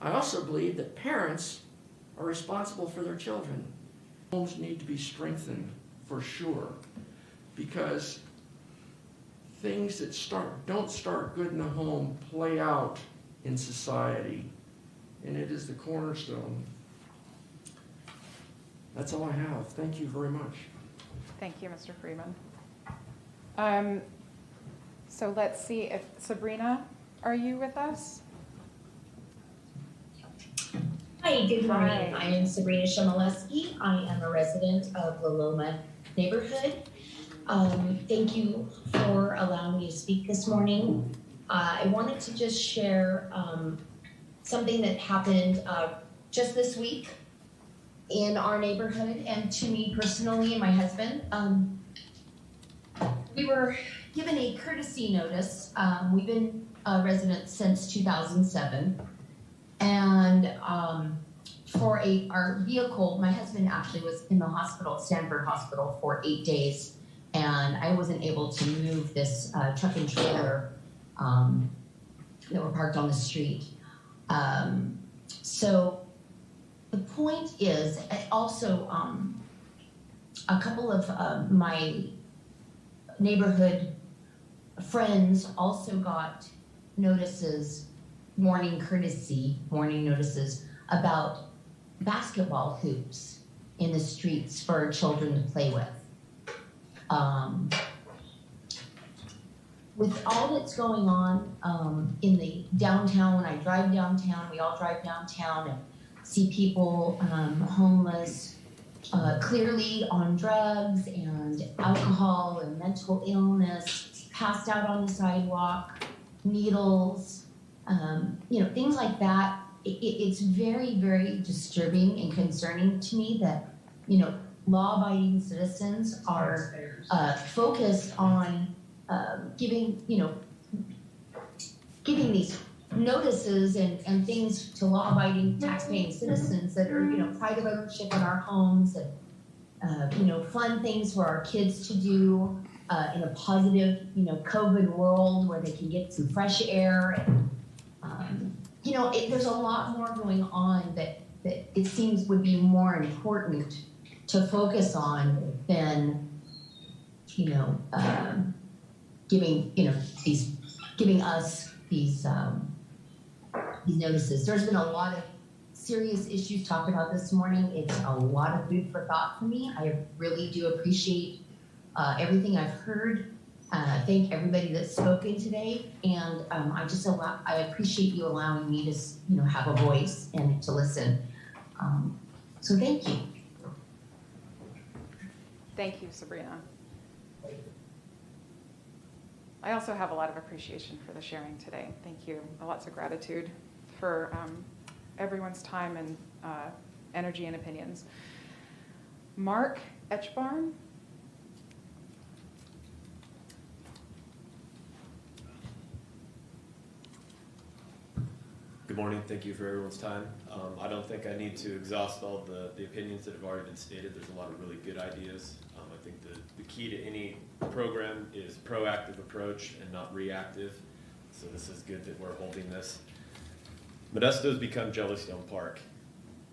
I also believe that parents are responsible for their children. Homes need to be strengthened for sure, because things that don't start good in the home play out in society, and it is the cornerstone. That's all I have. Thank you very much. Thank you, Mr. Freeman. So let's see if Sabrina, are you with us? Hi, good morning. Hi. I am Sabrina Shomaleski. I am a resident of La Loma neighborhood. Thank you for allowing me to speak this morning. I wanted to just share something that happened just this week in our neighborhood and to me personally and my husband. We were given a courtesy notice. We've been residents since 2007. And for our vehicle, my husband actually was in the hospital, Stanford Hospital, for 8 days. And I wasn't able to move this truck and trailer that were parked on the street. So the point is, also a couple of my neighborhood friends also got notices, warning notices about basketball hoops in the streets for children to play with. With all that's going on in the downtown, when I drive downtown, we all drive downtown and see people homeless, clearly on drugs and alcohol and mental illness, passed out on the sidewalk, needles, things like that. It's very, very disturbing and concerning to me that, law-abiding citizens are focused on giving these notices and things to law-abiding, tax-paying citizens that are, pride of ownership in our homes and, fun things for our kids to do in a positive, COVID world where they can get some fresh air. And, there's a lot more going on that it seems would be more important to focus on than, giving us these notices. There's been a lot of serious issues talked about this morning. It's a lot of food for thought for me. I really do appreciate everything I've heard. Thank everybody that's spoken today, and I appreciate you allowing me to have a voice and to listen. So thank you. Thank you, Sabrina. I also have a lot of appreciation for the sharing today. Thank you. Lots of gratitude for everyone's time and energy and opinions. Mark Etchbarn. Good morning. Thank you for everyone's time. I don't think I need to exhaust all the opinions that have already been stated. There's a lot of really good ideas. I think the key to any program is proactive approach and not reactive. So this is good that we're holding this. Modesto has become Jellystone Park.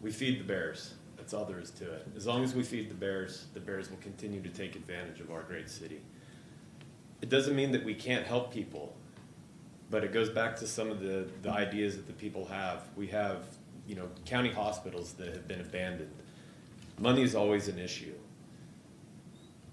We feed the bears. That's all there is to it. As long as we feed the bears will continue to take advantage of our great city. It doesn't mean that we can't help people. But it goes back to some of the ideas that the people have. We have, county hospitals that have been abandoned. Money is always an issue.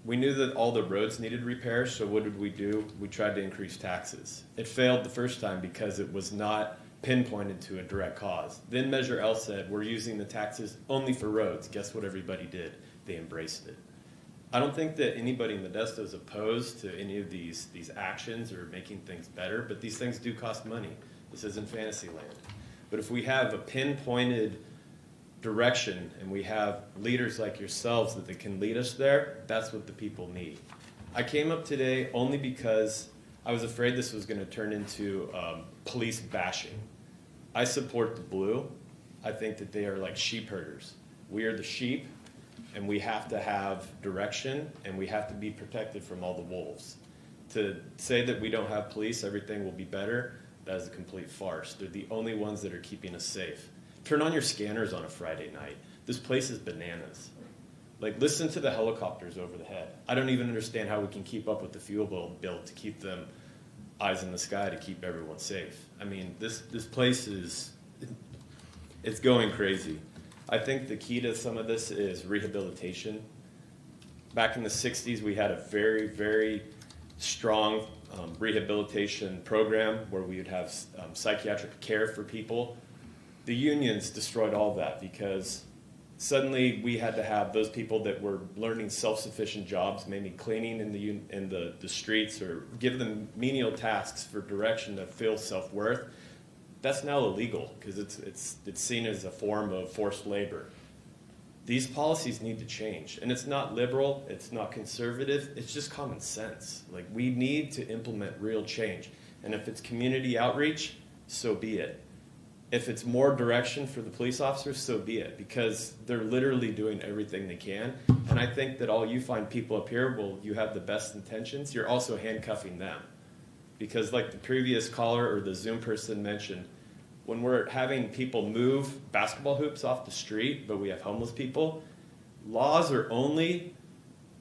We knew that all the roads needed repairs, so what did we do? We tried to increase taxes. It failed the first time because it was not pinpointed to a direct cause. Then Measure L said, we're using the taxes only for roads. Guess what everybody did? They embraced it. I don't think that anybody in Modesto is opposed to any of these actions or making things better, but these things do cost money. This isn't fantasy land. But if we have a pinpointed direction and we have leaders like yourselves that can lead us there, that's what the people need. I came up today only because I was afraid this was going to turn into police bashing. I support the blue. I think that they are like sheep herders. We are the sheep. And we have to have direction, and we have to be protected from all the wolves. To say that we don't have police, everything will be better, That is a complete farce. They're the only ones that are keeping us safe. Turn on your scanners on a Friday night. This place is bananas. Like, listen to the helicopters over the head. I don't even understand how we can keep up with the fuel bill to keep them eyes in the sky to keep everyone safe. I mean, this place it's going crazy. I think the key to some of this is rehabilitation. Back in the 60s, we had a very, very strong rehabilitation program where we would have psychiatric care for people. The unions destroyed all that because suddenly we had to have those people that were learning self-sufficient jobs, maybe cleaning in the streets, or give them menial tasks for direction to feel self-worth. That's now illegal because it's seen as a form of forced labor. These policies need to change, and it's not liberal, it's not conservative, it's just common sense. Like, we need to implement real change, and if it's community outreach, so be it. If it's more direction for the police officers, so be it, because they're literally doing everything they can. And I think that all you find people up here, well, you have the best intentions, you're also handcuffing them. Because like the previous caller or the Zoom person mentioned, when we're having people move basketball hoops off the street, but we have homeless people, laws are only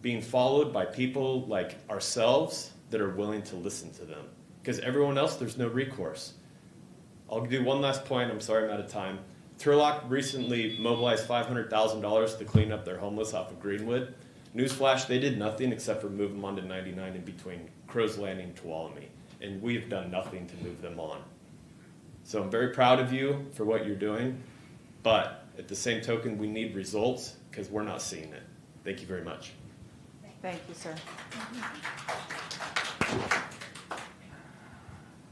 being followed by people like ourselves that are willing to listen to them. Because everyone else, there's no recourse. I'll do one last point. I'm sorry I'm out of time. Turlock recently mobilized $500,000 to clean up their homeless off of Greenwood. Newsflash, they did nothing except for move them onto 99 in between Crow's Landing and Tuolumne. And we've done nothing to move them on. So I'm very proud of you for what you're doing. But at the same token, we need results because we're not seeing it. Thank you very much. Thank you, sir.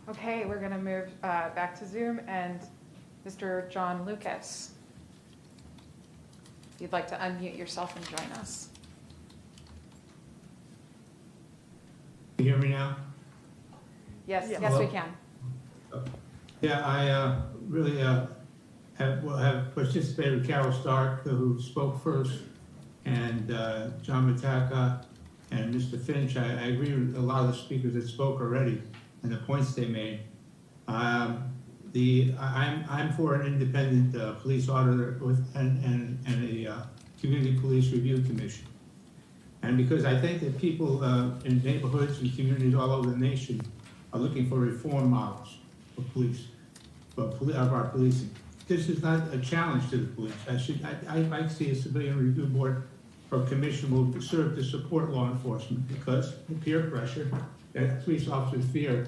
Okay, we're going to move back to Zoom, and Mr. John Lucas, if you'd like to unmute yourself and join us. Can you hear me now? Yes, Yeah. yes, we can. Yeah, I really have participated with Carol Stark, who spoke first, and John Mataka and Mr. Finch. I agree with a lot of the speakers that spoke already and the points they made. I'm for an independent police auditor and a community police review commission. And because I think that people in neighborhoods and communities all over the nation are looking for reform models for police, of our policing. This is not a challenge to the police. I'd like to see a civilian review board or commission will serve to support law enforcement, because the peer pressure that police officers feel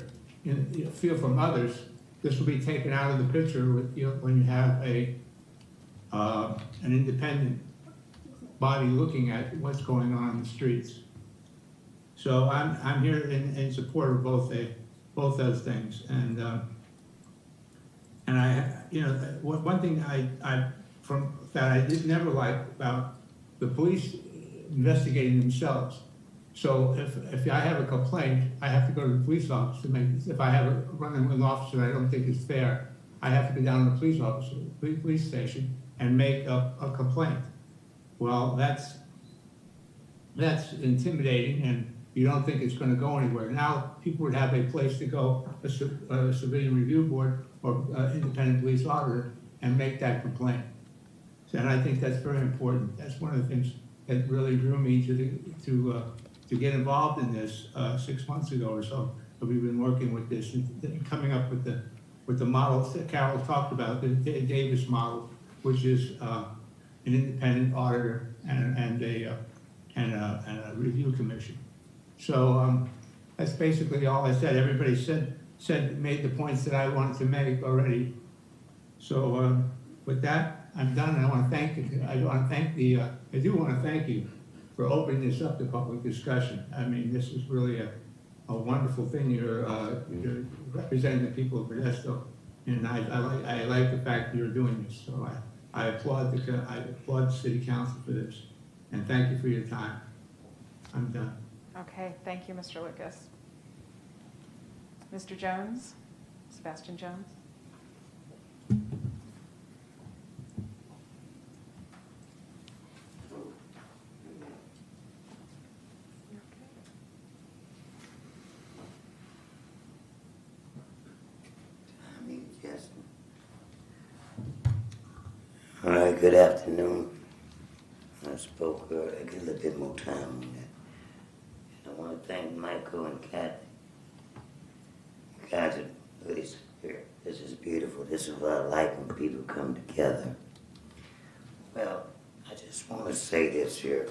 from others, this will be taken out of the picture with, when you have an independent body looking at what's going on in the streets. So I'm here in support of both those things, and I, one thing I did never like about the police investigating themselves. So if I have a complaint, I have to go to the police office to make. If I have a run-in with an officer that I don't think is fair, I have to go down to the police station and make a complaint. Well, that's intimidating, and you don't think it's going to go anywhere. Now people would have a place to go, a civilian review board or independent police auditor, and make that complaint. And I think that's very important. That's one of the things that really drew me to get involved in this 6 months ago or so. But we've been working with this and coming up with the models that Carol talked about, the Davis model, which is an independent auditor and a review commission. So that's basically all I said. Everybody made the points that I wanted to make already. So with that, I'm done. I want to thank you. I do want to thank you for opening this up to public discussion. I mean, this is really a wonderful thing. You're representing the people of Modesto, and I like the fact that you're doing this. So I applaud the City Council for this, and thank you for your time. I'm done. Okay, thank you, Mr. Lucas. Mr. Jones, Sebastian Jones. All right, good afternoon. I spoke earlier. I get a little bit more time on that. And I want to thank Michael and Kathy. You guys are really here. This is beautiful. This is what I like when people come together. Well, I just want to say this here.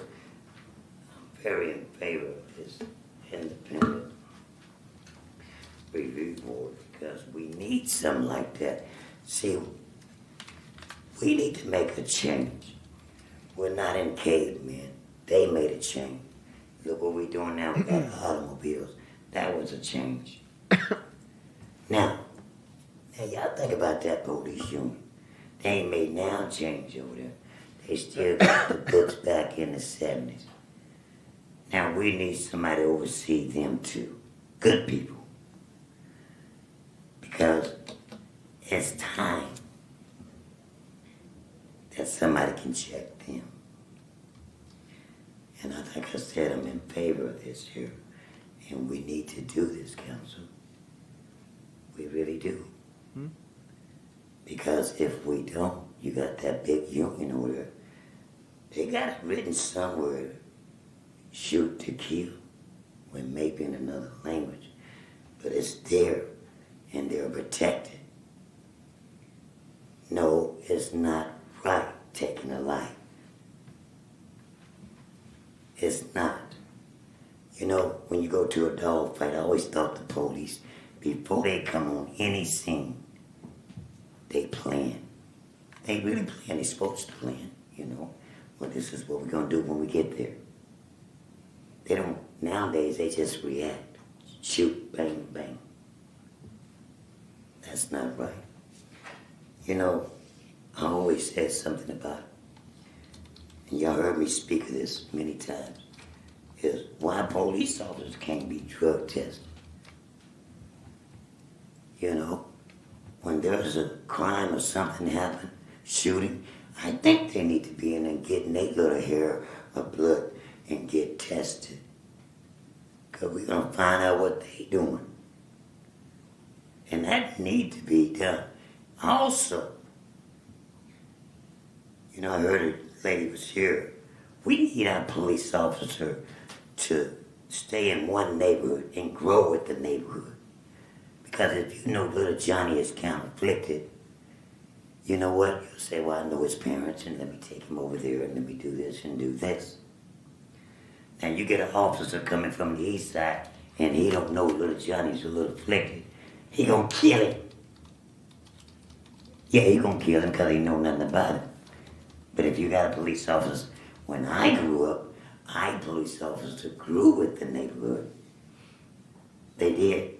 I'm very in favor of this independent review board because we need something like that. See, we need to make a change. We're not in cavemen. They made a change. Look what we're doing now with our automobiles. That was a change. Now y'all think about that police union. They ain't made now change over there. They still got the books back in the 70s. Now we need somebody to oversee them too. Good people. Because it's time that somebody can check them. And like I said, I'm in favor of this here. And we need to do this, council. We really do. Because if we don't, you got that big union over there. They got it written somewhere, shoot to kill, when maybe in another language. But it's there, and they're protected. No, it's not right taking a life. It's not. You know, when you go to a dog fight, I always thought the police, before they come on any scene, they plan. They really plan. They're supposed to plan, you know. Well, this is what we're going to do when we get there. They don't, nowadays, they just react. Shoot, bang, bang. That's not right. You know, I always said something about, and y'all heard me speak of this many times, is why police officers can't be drug tested. You know, when there's a crime or something happen, shooting, I think they need to be in there getting their little hair or blood and get tested. Because we're going to find out what they doing. And that need to be done. Also, you know, I heard a lady was here. We need our police officer to stay in one neighborhood and grow with the neighborhood. Because if you know little Johnny is conflicted, you know what? You'll say, well, I know his parents, and let me take him over there, and let me do this and do this. And you get an officer coming from the east side, and he don't know little Johnny's a little afflicted. He gonna kill him. Yeah, he gonna kill him because he know nothing about it. But if you got a police officer, when I grew up, police officers grew with the neighborhood. They did.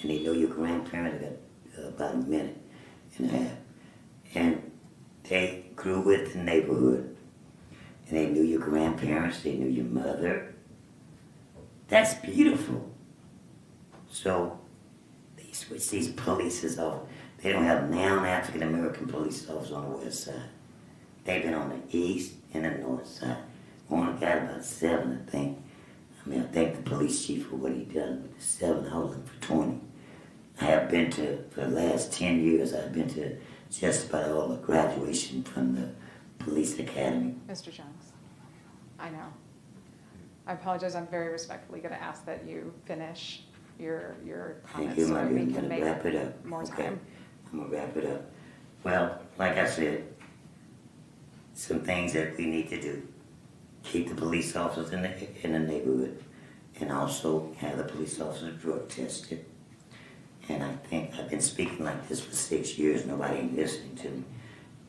And they know your grandparents got about a minute and a half. And they grew with the neighborhood. And they knew your grandparents, they knew your mother. That's beautiful. So they switch these polices off. They don't have now an African American police officer on the west side. They've been on the east and the north side. We only got about 7, I think. I mean, I thank the police chief for what he done with the 7. I was looking for 20. I have been to, for the last 10 years, I've been to just about all the graduation from the police academy. Mr. Jones, I know. I apologize. I'm very respectfully going to ask that you finish your comments so that we can make wrap it up. more Okay. time. I'm going to wrap it up. Well, like I said, some things that we need to do. Keep the police officers in the neighborhood, and also have the police officers drug tested. And I think I've been speaking like this for 6 years. Nobody ain't listening to me.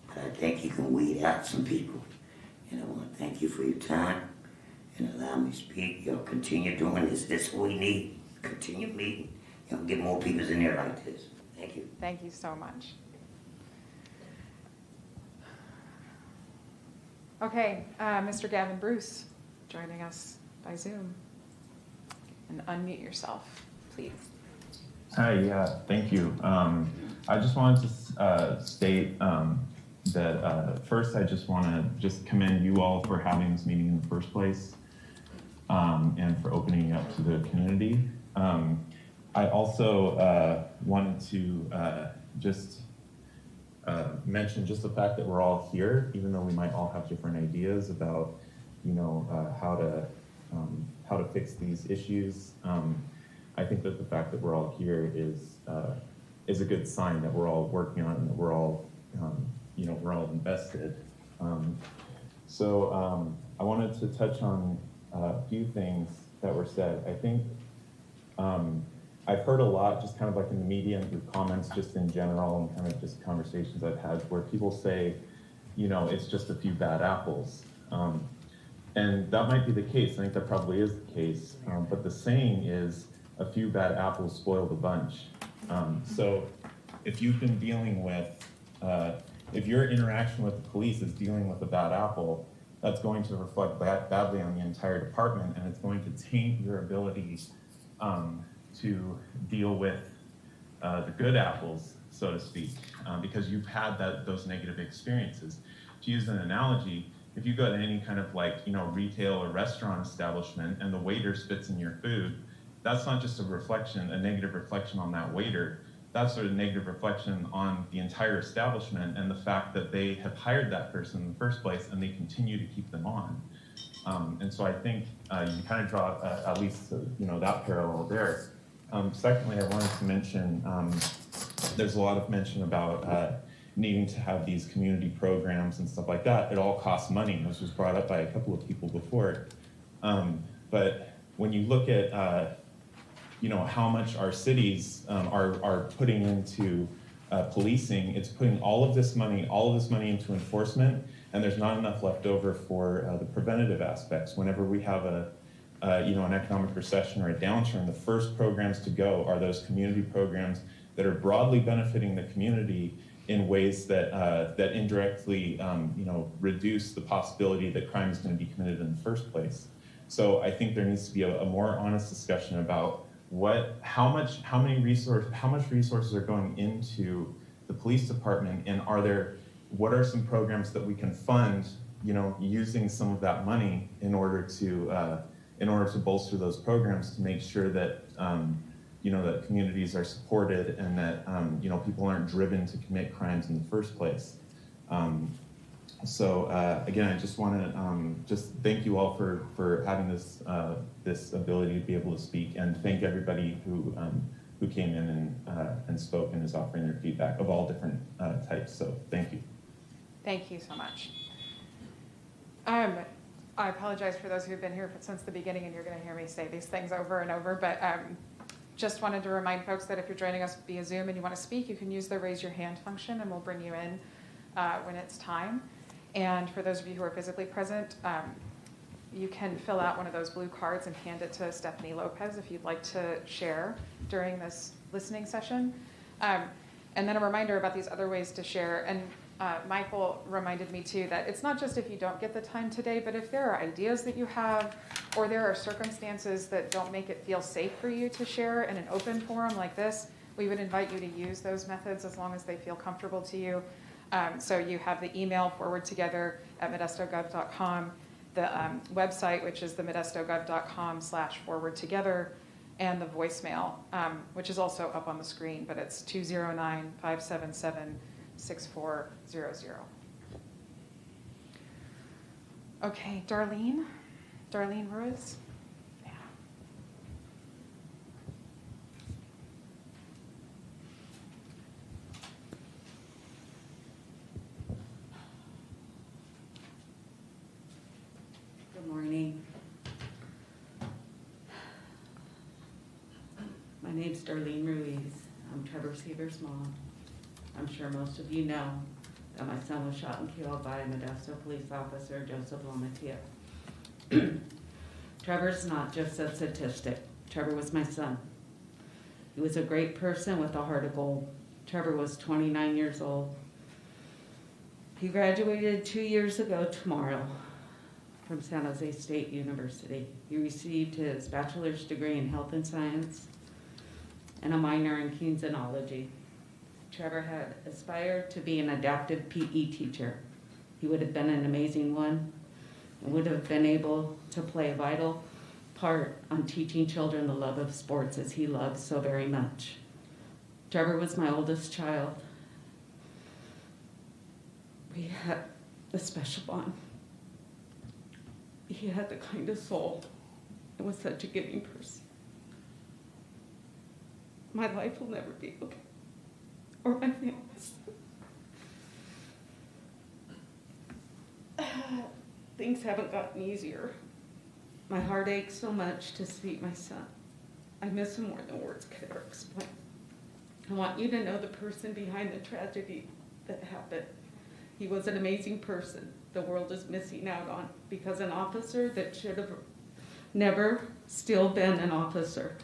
But I think you can weed out some people. And I want to thank you for your time and allow me to speak. Y'all continue doing this. This is what we need. Continue meeting. Y'all get more people in there like this. Thank you. Thank you so much. Okay, Mr. Gavin Bruce joining us by Zoom. And unmute yourself, please. Hi, yeah, thank you. I just wanted to state that first I just want to just commend you all for having this meeting in the first place and for opening it up to the community. I also wanted to just mention just the fact that we're all here, even though we might all have different ideas about, how to fix these issues. I think that the fact that we're all here is a good sign that we're all working on it and that we're all, we're all invested. So I wanted to touch on a few things that were said. I think I've heard a lot, just kind of like in the media and through comments just in general and kind of just conversations I've had where people say, it's just a few bad apples. And that might be the case. I think that probably is the case. But the saying is, a few bad apples spoil the bunch. So if you've been dealing with, if your interaction with the police is dealing with a bad apple, that's going to reflect badly on the entire department, and it's going to taint your ability to deal with the good apples, so to speak, because you've had those negative experiences. To use an analogy, if you go to any kind of retail or restaurant establishment and the waiter spits in your food, that's not just a negative reflection on that waiter. That's sort of a negative reflection on the entire establishment and the fact that they have hired that person in the first place and they continue to keep them on. And so I think you kind of draw at least that parallel there. Secondly, I wanted to mention there's a lot of mention about needing to have these community programs and stuff like that. It all costs money. This was brought up by a couple of people before. But when you look at how much our cities are putting into policing, it's putting all of this money into enforcement, and there's not enough left over for the preventative aspects. Whenever we have an economic recession or a downturn, the first programs to go are those community programs that are broadly benefiting the community in ways that indirectly reduce the possibility that crime is going to be committed in the first place. So I think there needs to be a more honest discussion about how much resources are going into the police department, and what are some programs that we can fund, using some of that money in order to bolster those programs to make sure that that communities are supported and that people aren't driven to commit crimes in the first place. So again, I just want to just thank you all for having this ability to be able to speak, and thank everybody who came in and spoke and is offering their feedback of all different types. So thank you. Thank you so much. I apologize for those who have been here since the beginning, and you're going to hear me say these things over and over, but just wanted to remind folks that if you're joining us via Zoom and you want to speak, you can use the raise your hand function, and we'll bring you in when it's time. And for those of you who are physically present, you can fill out one of those blue cards and hand it to Stephanie Lopez if you'd like to share during this listening session. And then a reminder about these other ways to share. And Michael reminded me too that it's not just if you don't get the time today, but if there are ideas that you have, or there are circumstances that don't make it feel safe for you to share in an open forum like this, we would invite you to use those methods as long as they feel comfortable to you. So you have the email forwardtogether@modestogov.com, the website, which is the modestogov.com/forwardtogether, and the voicemail, which is also up on the screen, but it's 209-577-6400. Okay, Darlene Ruiz. Yeah. Good morning. My name's Darlene Ruiz. I'm Trevor Seaver's mom. I'm sure most of you know that my son was shot and killed by a Modesto police officer, Joseph Lomatia. Trevor's not just a statistic. Trevor was my son. He was a great person with a heart of gold. Trevor was 29 years old. He graduated 2 years ago tomorrow from San Jose State University. He received his bachelor's degree in health and science and a minor in kinesiology. Trevor had aspired to be an adaptive PE teacher. He would have been an amazing one and would have been able to play a vital part on teaching children the love of sports as he loves so very much. Trevor was my oldest child. we had a special bond. He had the kind of soul and was such a giving person. My life will never be okay, or my family's. Things haven't gotten easier. My heart aches so much to see my son. I miss him more than words could ever explain. I want you to know the person behind the tragedy that happened. He was an amazing person the world is missing out on because an officer that should have never still been an officer.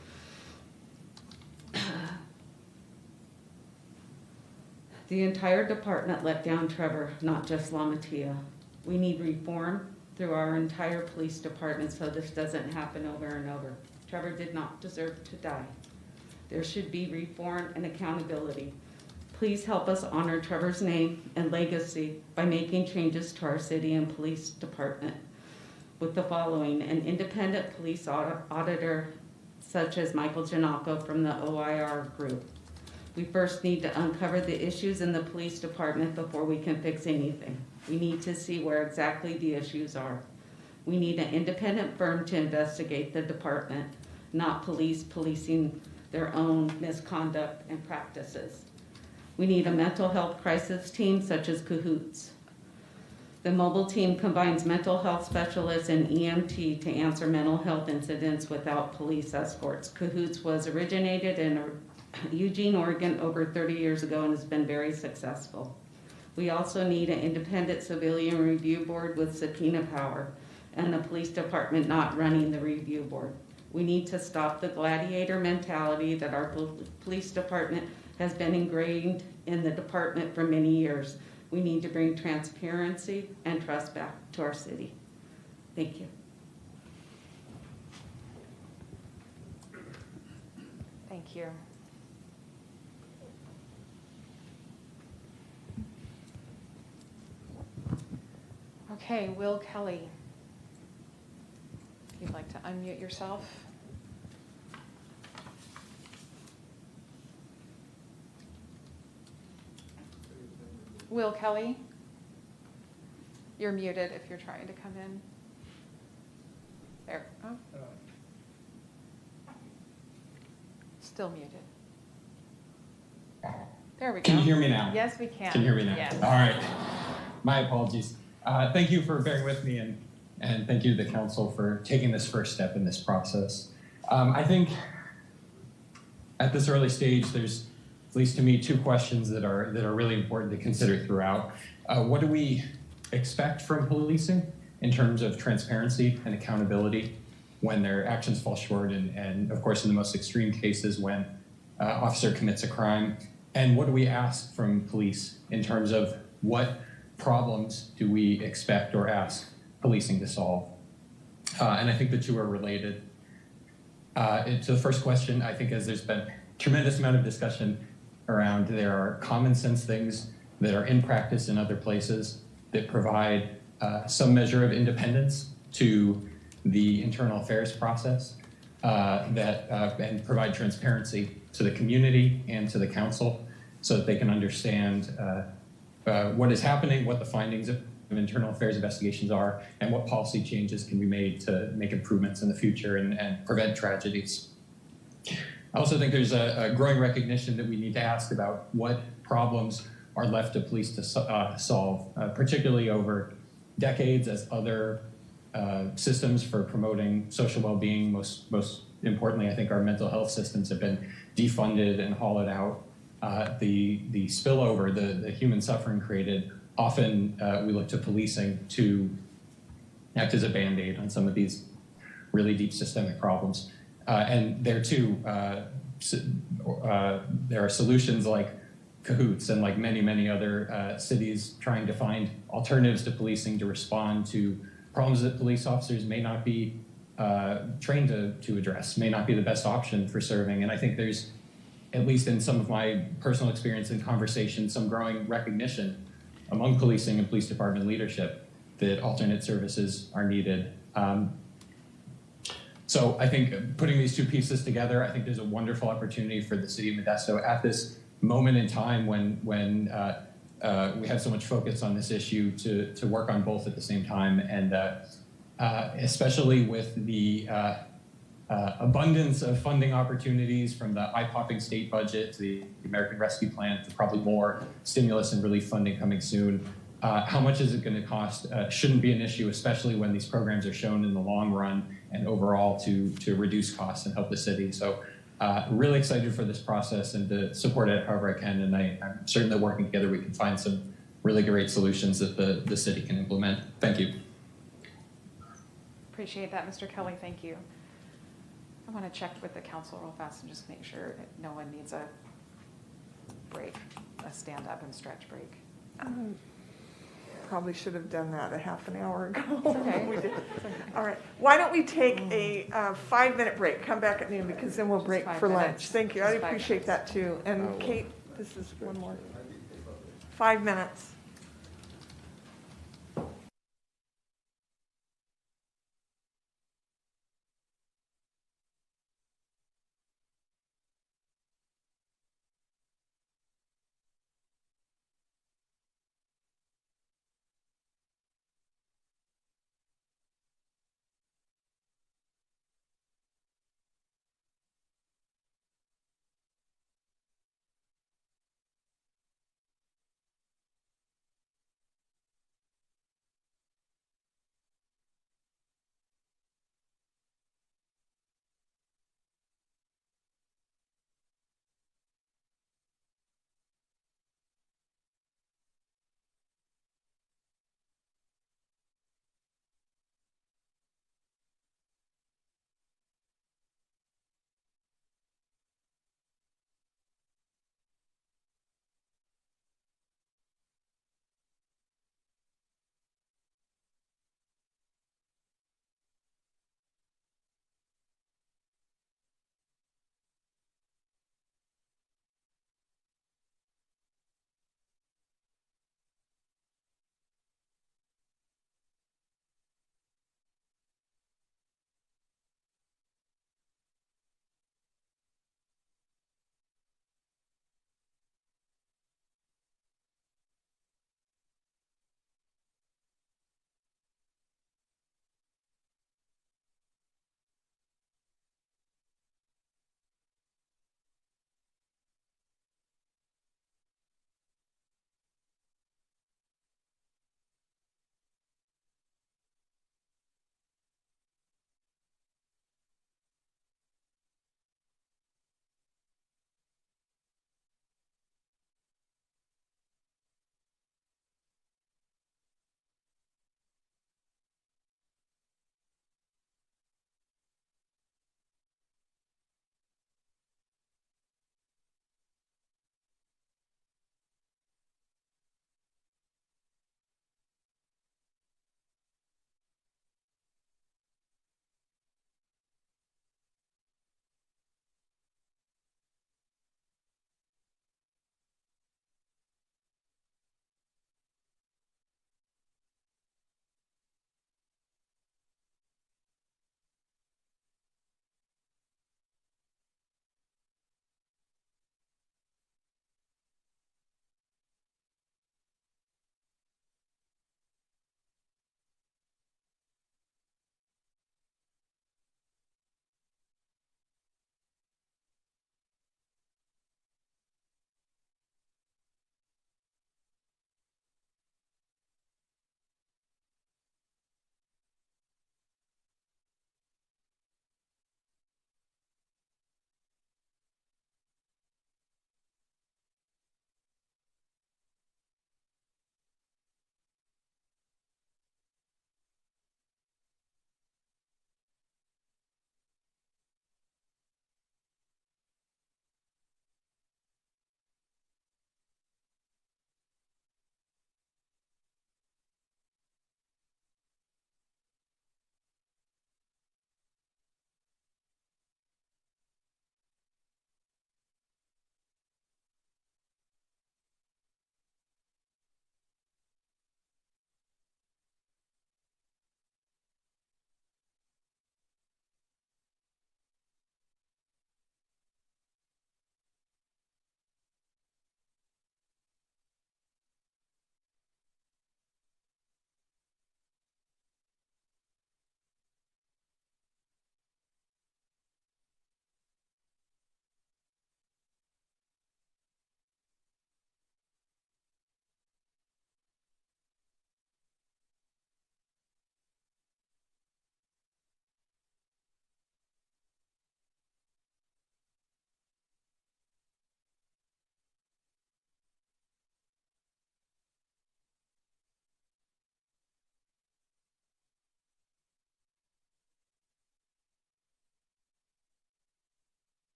The entire department let down Trevor, not just LaMattia. We need reform through our entire police department so this doesn't happen over and over. Trevor did not deserve to die. There should be reform and accountability. Please help us honor Trevor's name and legacy by making changes to our city and police department with the following: an independent police auditor such as Michael Giannacco from the OIR group. We first need to uncover the issues in the police department before we can fix anything. We need to see where exactly the issues are. We need an independent firm to investigate the department, not police policing their own misconduct and practices. We need a mental health crisis team such as Cahoots. The mobile team combines mental health specialists and EMT to answer mental health incidents without police escorts. Cahoots was originated in Eugene, Oregon over 30 years ago and has been very successful. We also need an independent civilian review board with subpoena power and the police department not running the review board. We need to stop the gladiator mentality that our police department has been ingrained in the department for many years. We need to bring transparency and trust back to our city. Thank you. Thank you. Okay, Will Kelly. If you'd like to unmute yourself. Will Kelly, you're muted if you're trying to come in. There. Oh. Still muted. There we go. Can you hear me now? Yes, we can. Can you hear me now? Yes. All right. My apologies. Thank you for bearing with me, and thank you to the council for taking this first step in this process. I think at this early stage, there's, at least to me, two questions that are really important to consider throughout. What do we expect from policing in terms of transparency and accountability when their actions fall short, and of course in the most extreme cases when officer commits a crime? And what do we ask from police in terms of what problems do we expect or ask policing to solve? And I think the two are related. To the first question, I think as there's been a tremendous amount of discussion around, there are common sense things that are in practice in other places that provide some measure of independence to the internal affairs process and provide transparency to the community and to the council so that they can understand what is happening, what the findings of internal affairs investigations are, and what policy changes can be made to make improvements in the future and prevent tragedies. I also think there's a growing recognition that we need to ask about what problems are left to police to solve, particularly over decades as other systems for promoting social well-being, most importantly, I think our mental health systems have been defunded and hollowed out. The spillover, the human suffering created, often we look to policing to act as a Band-Aid on some of these really deep systemic problems. And there too, there are solutions like Cahoots and like many, many other cities trying to find alternatives to policing to respond to problems that police officers may not be trained to address, may not be the best option for serving. And I think there's, at least in some of my personal experience and conversation, some growing recognition among policing and police department leadership that alternate services are needed. So I think putting these two pieces together, I think there's a wonderful opportunity for the city of Modesto at this moment in time when we have so much focus on this issue to work on both at the same time, and especially with the abundance of funding opportunities from the eye-popping state budget to the American Rescue Plan to probably more stimulus and relief funding coming soon. How much is it going to cost shouldn't be an issue, especially when these programs are shown in the long run and overall to reduce costs and help the city. So really excited for this process and to support it however I can. And I'm certain that working together we can find some really great solutions that the city can implement. Thank you. Appreciate that, Mr. Kelly. Thank you. I want to check with the council real fast and just make sure that no one needs a break, a stand up and stretch break. Probably should have done that a half an hour ago. Okay. We didn't. All right. Why don't we take a 5-minute break? Come back at noon because then we'll break for lunch. minutes. Thank you. I Just 5 appreciate that too. And Kate, this is one more. 5 minutes.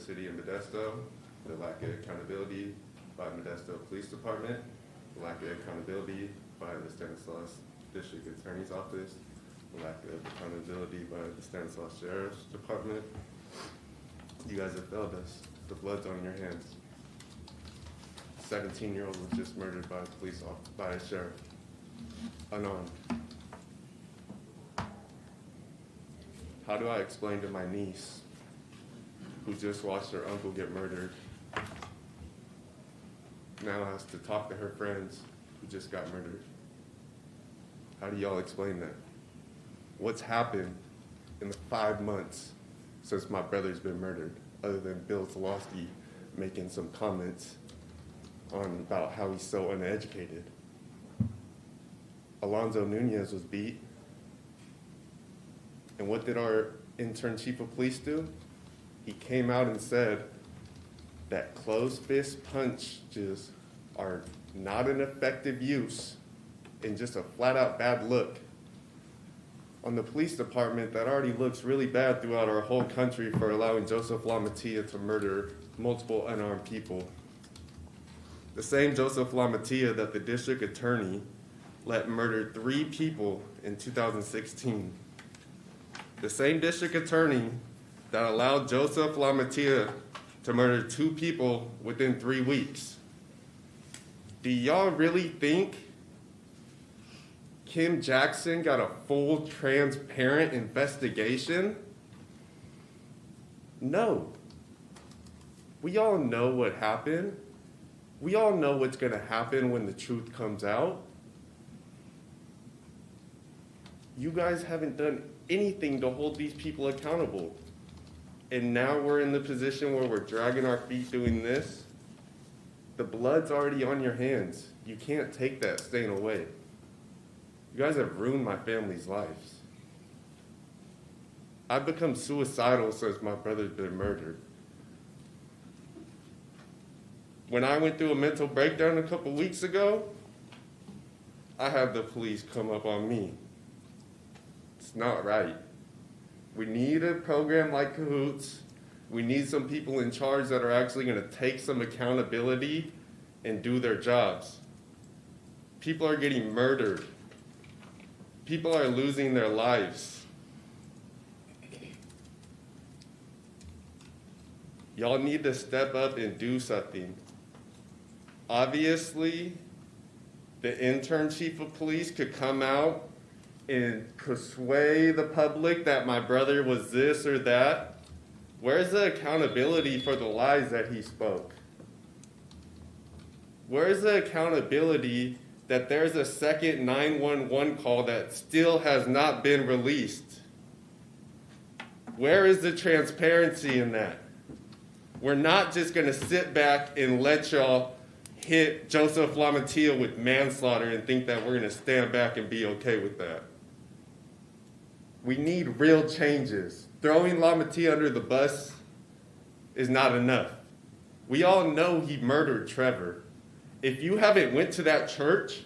city of Modesto, the lack of accountability by Modesto Police Department, the lack of accountability by the Stanislaus District Attorney's Office, the lack of accountability by the Stanislaus Sheriff's Department. You guys have failed us. The blood's on your hands. 17-year-old was just murdered by a sheriff, unarmed. How do I explain to my niece, who just watched her uncle get murdered, now has to talk to her friends who just got murdered? How do y'all explain that? What's happened in the 5 months since my brother's been murdered, other than Bill Zalowski making some comments about how he's so uneducated? Alonzo Nunez was beat. And what did our intern chief of police do? He came out and said that closed fist punches are not an effective use and just a flat out bad look on the police department that already looks really bad throughout our whole country for allowing Joseph LaMattia to murder multiple unarmed people. The same Joseph LaMattia that the district attorney let murder 3 people in 2016. The same district attorney that allowed Joseph LaMattia to murder 2 people within 3 weeks. Do y'all really think Kim Jackson got a full, transparent investigation? No. We all know what happened. We all know what's going to happen when the truth comes out. You guys haven't done anything to hold these people accountable. And now we're in the position where we're dragging our feet doing this. The blood's already on your hands. You can't take that stain away. You guys have ruined my family's lives. I've become suicidal since my brother's been murdered. When I went through a mental breakdown a couple weeks ago, I had the police come up on me. It's not right. We need a program like Cahoots. We need some people in charge that are actually going to take some accountability and do their jobs. People are getting murdered. People are losing their lives. Y'all need to step up and do something. Obviously, the intern chief of police could come out and persuade the public that my brother was this or that. Where's the accountability for the lies that he spoke? Where's the accountability that there's a second 911 call that still has not been released? Where is the transparency in that? We're not just going to sit back and let y'all hit Joseph LaMattia with manslaughter and think that we're going to stand back and be okay with that. We need real changes. Throwing LaMattia under the bus is not enough. We all know he murdered Trevor. If you haven't went to that church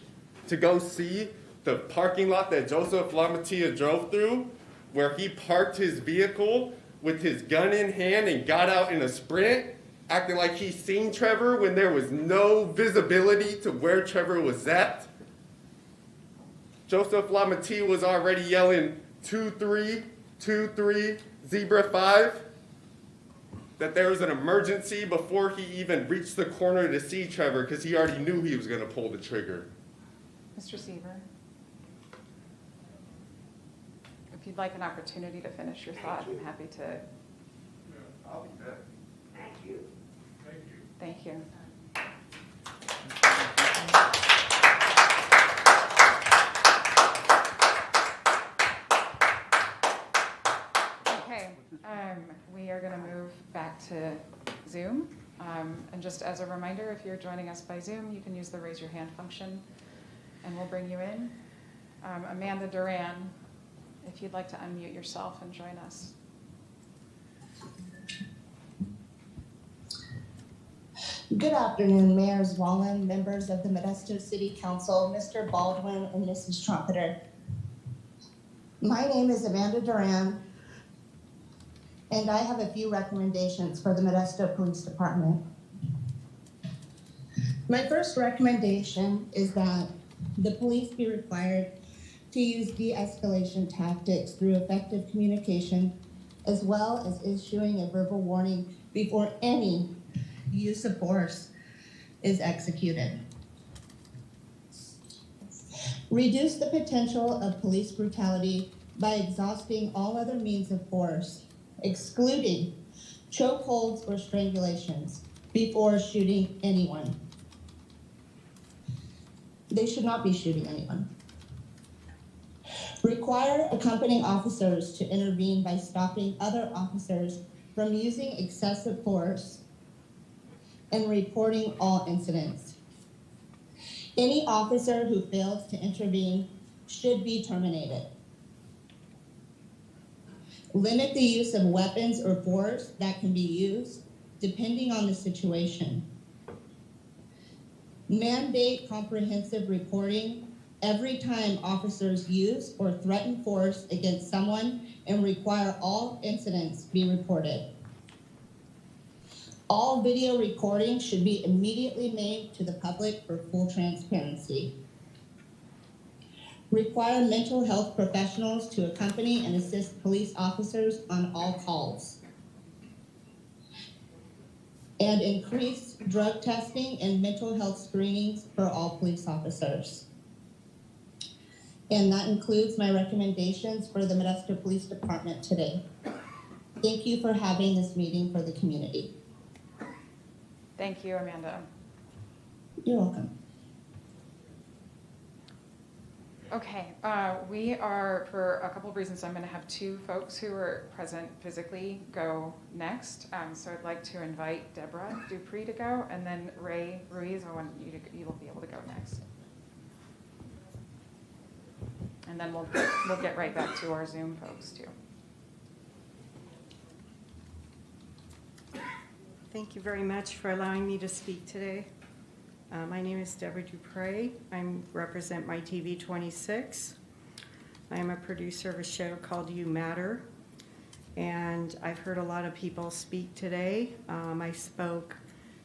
to go see the parking lot that Joseph LaMattia drove through, where he parked his vehicle with his gun in hand and got out in a sprint, acting like he seen Trevor when there was no visibility to where Trevor was at. Joseph LaMattia was already yelling 2-3, 2-3, zebra 5, that there was an emergency before he even reached the corner to see Trevor because he already knew he was going to pull the trigger. Mr. Seaver, if you'd like an opportunity to finish your thought, I'm happy to. Yeah, I'll be back. Thank you. Thank you. Okay, we are going to move back to Zoom. And just as a reminder, if you're joining us by Zoom, you can use the raise your hand function and we'll bring you in. Amanda Duran, if you'd like to unmute yourself and join us. Good afternoon, Mayor Wallen, members of the Modesto City Council, Mr. Baldwin, and Mrs. Trumpeter. My name is Amanda Duran, and I have a few recommendations for the Modesto Police Department. My first recommendation is that the police be required to use de-escalation tactics through effective communication, as well as issuing a verbal warning before any use of force is executed. Reduce the potential of police brutality by exhausting all other means of force, excluding chokeholds or strangulations, before shooting anyone. They should not be shooting anyone. Require accompanying officers to intervene by stopping other officers from using excessive force and reporting all incidents. Any officer who fails to intervene should be terminated. Limit the use of weapons or force that can be used depending on the situation. Mandate comprehensive reporting every time officers use or threaten force against someone, and require all incidents be reported. All video recording should be immediately made to the public for full transparency. Require mental health professionals to accompany and assist police officers on all calls. And increase drug testing and mental health screenings for all police officers. And that includes my recommendations for the Modesto Police Department today. Thank you for having this meeting for the community. Thank you, Amanda. You're welcome. Okay, we are, for a couple of reasons, I'm going to have two folks who are present physically go next. So I'd like to invite Deborah Dupree to go, and then Ray Ruiz, you will be able to go next. And then we'll get right back to our Zoom folks too. Thank you very much for allowing me to speak today. My name is Deborah Dupree. I represent My TV 26. I am a producer of a show called You Matter, and I've heard a lot of people speak today. I spoke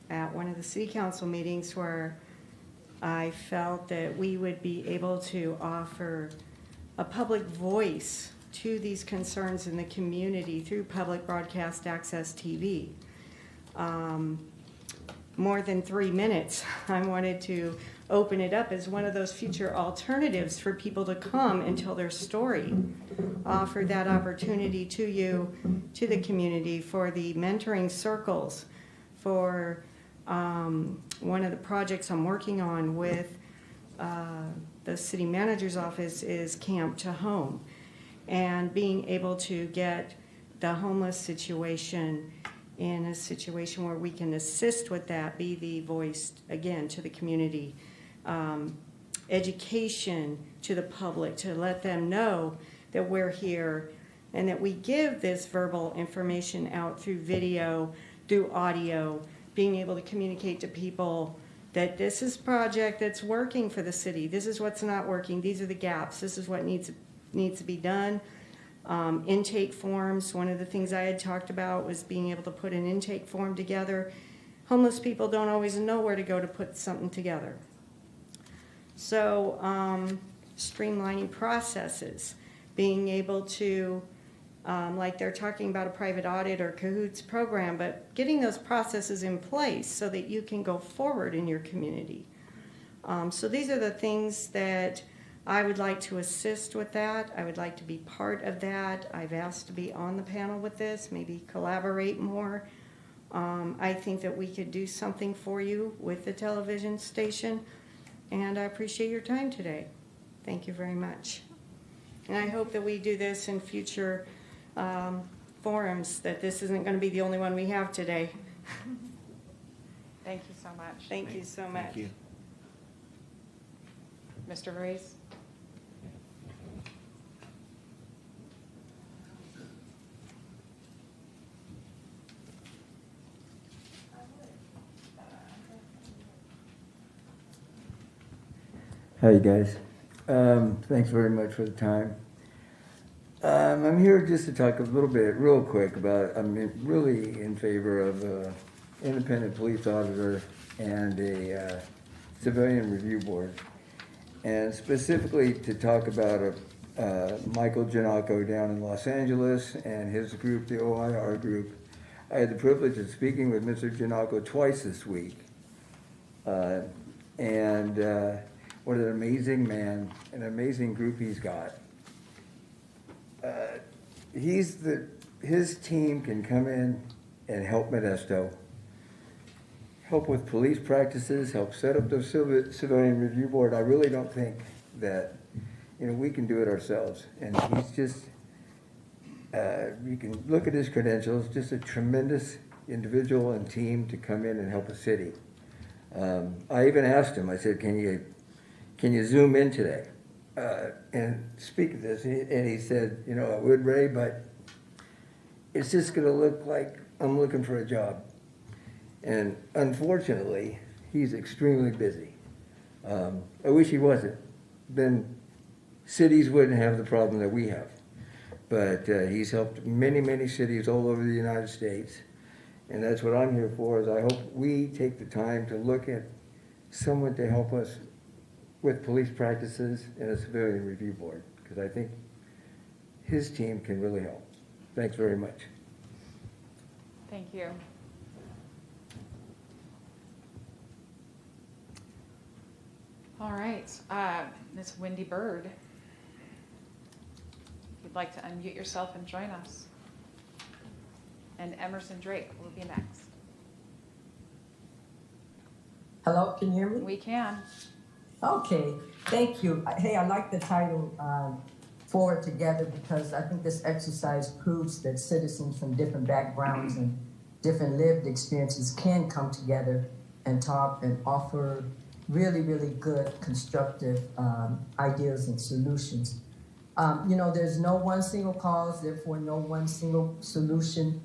at one of the city council meetings where I felt that we would be able to offer a public voice to these concerns in the community through public broadcast access TV. More than 3 minutes, I wanted to open it up as one of those future alternatives for people to come and tell their story. Offer that opportunity to you, to the community, for the mentoring circles, for one of the projects I'm working on with the city manager's office is Camp to Home, and being able to get the homeless situation in a situation where we can assist with that, be the voice, again, to the community. Education to the public, to let them know that we're here and that we give this verbal information out through video, through audio, being able to communicate to people that this is a project that's working for the city. This is what's not working. These are the gaps. This is what needs to be done. Intake forms, one of the things I had talked about was being able to put an intake form together. Homeless people don't always know where to go to put something together. So streamlining processes, being able to, like they're talking about a private audit or CAHOOTS program, but getting those processes in place so that you can go forward in your community. So these are the things that I would like to assist with that. I would like to be part of that. I've asked to be on the panel with this, maybe collaborate more. I think that we could do something for you with the television station, and I appreciate your time today. Thank you very much. And I hope that we do this in future forums, that this isn't going to be the only one we have today. Thank you so much. Thank you so much. Thank you. Mr. Ruiz? Hi, guys. Thanks very much for the time. I'm here just to talk a little bit, real quick, about, I'm really in favor of independent police auditor and a civilian review board. And specifically to talk about Michael Giannacco down in Los Angeles and his group, the OIR group. I had the privilege of speaking with Mr. Giannacco twice this week. And what an amazing man, an amazing group he's got. His team can come in and help Modesto, help with police practices, help set up the civilian review board. I really don't think that, we can do it ourselves. And he's just, you can look at his credentials, just a tremendous individual and team to come in and help a city. I even asked him, I said, can you zoom in today and speak of this? And he said, I would, Ray, but it's just going to look like I'm looking for a job. And unfortunately, he's extremely busy. I wish he wasn't. Then cities wouldn't have the problem that we have. But he's helped many, many cities all over the United States. And that's what I'm here for, is I hope we take the time to look at someone to help us with police practices and a civilian review board, because I think his team can really help. Thanks very much. Thank you. All right, Ms. Wendy Bird, if you'd like to unmute yourself and join us. And Emerson Drake will be next. Hello, can you hear me? We can. Okay, thank you. Hey, I like the title, Forward Together, because I think this exercise proves that citizens from different backgrounds and different lived experiences can come together and talk and offer really, really good, constructive ideas and solutions. There's no one single cause, therefore no one single solution.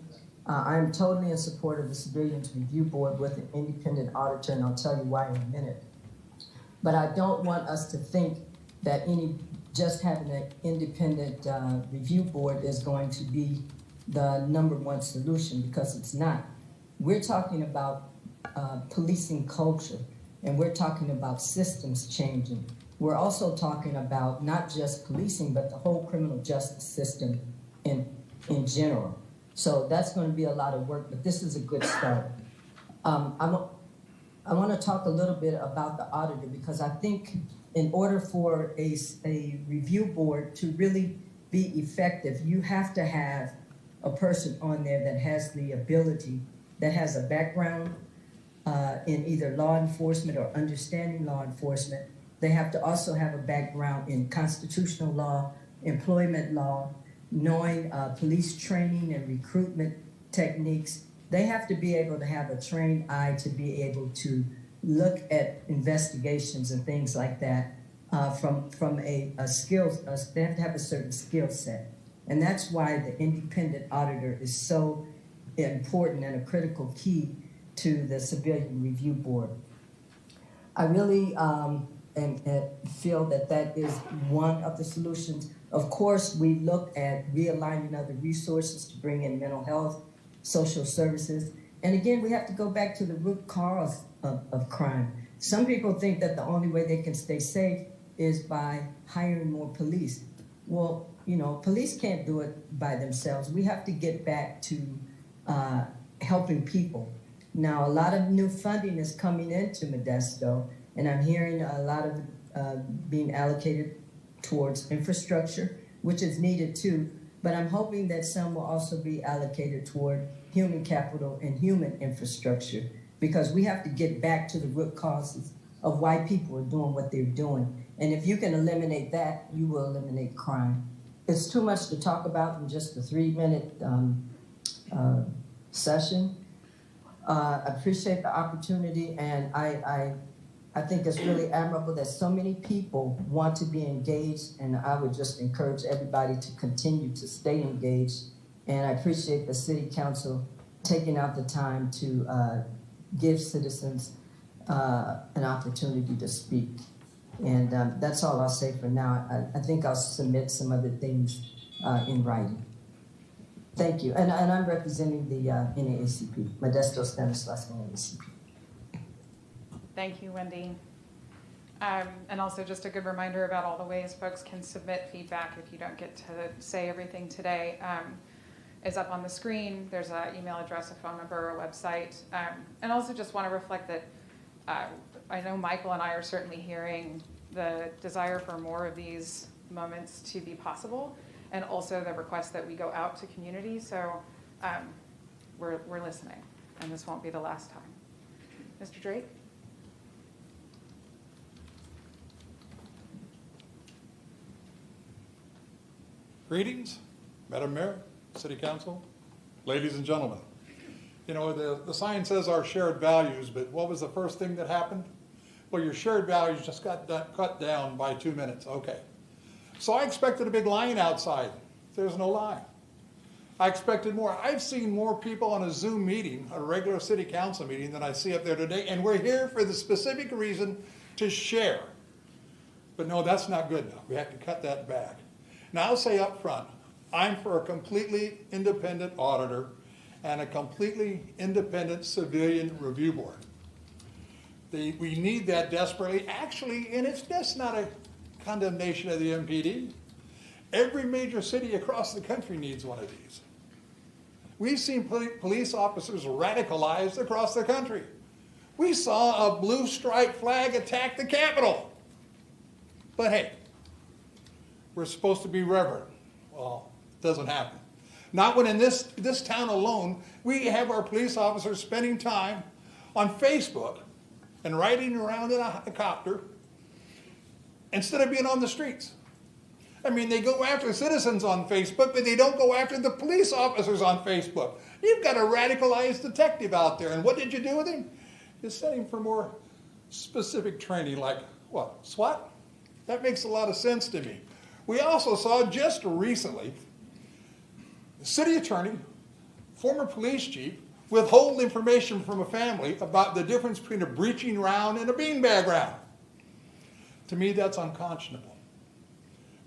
I am totally in support of the Civilians Review Board with an independent auditor, and I'll tell you why in a minute. But I don't want us to think that just having an independent review board is going to be the #1 solution, because it's not. We're talking about policing culture, and we're talking about systems changing. We're also talking about not just policing, but the whole criminal justice system in general. So that's going to be a lot of work, but this is a good start. I want to talk a little bit about the auditor, because I think in order for a review board to really be effective, you have to have a person on there that has the ability, that has a background in either law enforcement or understanding law enforcement. They have to also have a background in constitutional law, employment law, knowing police training and recruitment techniques. They have to be able to have a trained eye to be able to look at investigations and things like that from a skills. They have to have a certain skill set. And that's why the independent auditor is so important and a critical key to the Civilian Review Board. I really and feel that is one of the solutions. Of course, we look at realigning other resources to bring in mental health, social services. And again, we have to go back to the root cause of crime. Some people think that the only way they can stay safe is by hiring more police. Well, police can't do it by themselves. We have to get back to helping people. Now, a lot of new funding is coming into Modesto, and I'm hearing a lot of being allocated towards infrastructure, which is needed too, but I'm hoping that some will also be allocated toward human capital and human infrastructure, because we have to get back to the root causes of why people are doing what they're doing. And if you can eliminate that, you will eliminate crime. It's too much to talk about in just a 3-minute session. I appreciate the opportunity, and I think it's really admirable that so many people want to be engaged, and I would just encourage everybody to continue to stay engaged. And I appreciate the City Council taking out the time to give citizens an opportunity to speak. And that's all I'll say for now. I think I'll submit some other things in writing. Thank you. And I'm representing the NAACP, Modesto Stanislaus NAACP. Thank you, Wendy. And also just a good reminder about all the ways folks can submit feedback if you don't get to say everything today. Is up on the screen. There's an email address, a phone number, a website. And also just want to reflect that I know Michael and I are certainly hearing the desire for more of these moments to be possible, and also the request that we go out to community. So we're listening, and this won't be the last time. Mr. Drake? Greetings, Madam Mayor, City Council, ladies and gentlemen. You know, the sign says our shared values, but what was the first thing that happened? Well, your shared values just got cut down by 2 minutes. Okay. So I expected a big line outside. There's no line. I expected more. I've seen more people on a Zoom meeting, a regular city council meeting, than I see up there today, and we're here for the specific reason to share. But no, that's not good enough. We have to cut that back. Now, I'll say up front, I'm for a completely independent auditor and a completely independent civilian review board. We need that desperately. Actually, and it's just not a condemnation of the MPD. Every major city across the country needs one of these. We've seen police officers radicalized across the country. We saw a blue stripe flag attack the Capitol. But hey, we're supposed to be reverent. Well, it doesn't happen. Not when in this town alone, we have our police officers spending time on Facebook and riding around in a helicopter instead of being on the streets. I mean, they go after citizens on Facebook, but they don't go after the police officers on Facebook. You've got a radicalized detective out there, and what did you do with him? You sent him for more specific training, like, what, SWAT? That makes a lot of sense to me. We also saw just recently the city attorney, former police chief, withhold information from a family about the difference between a breaching round and a beanbag round. To me, that's unconscionable.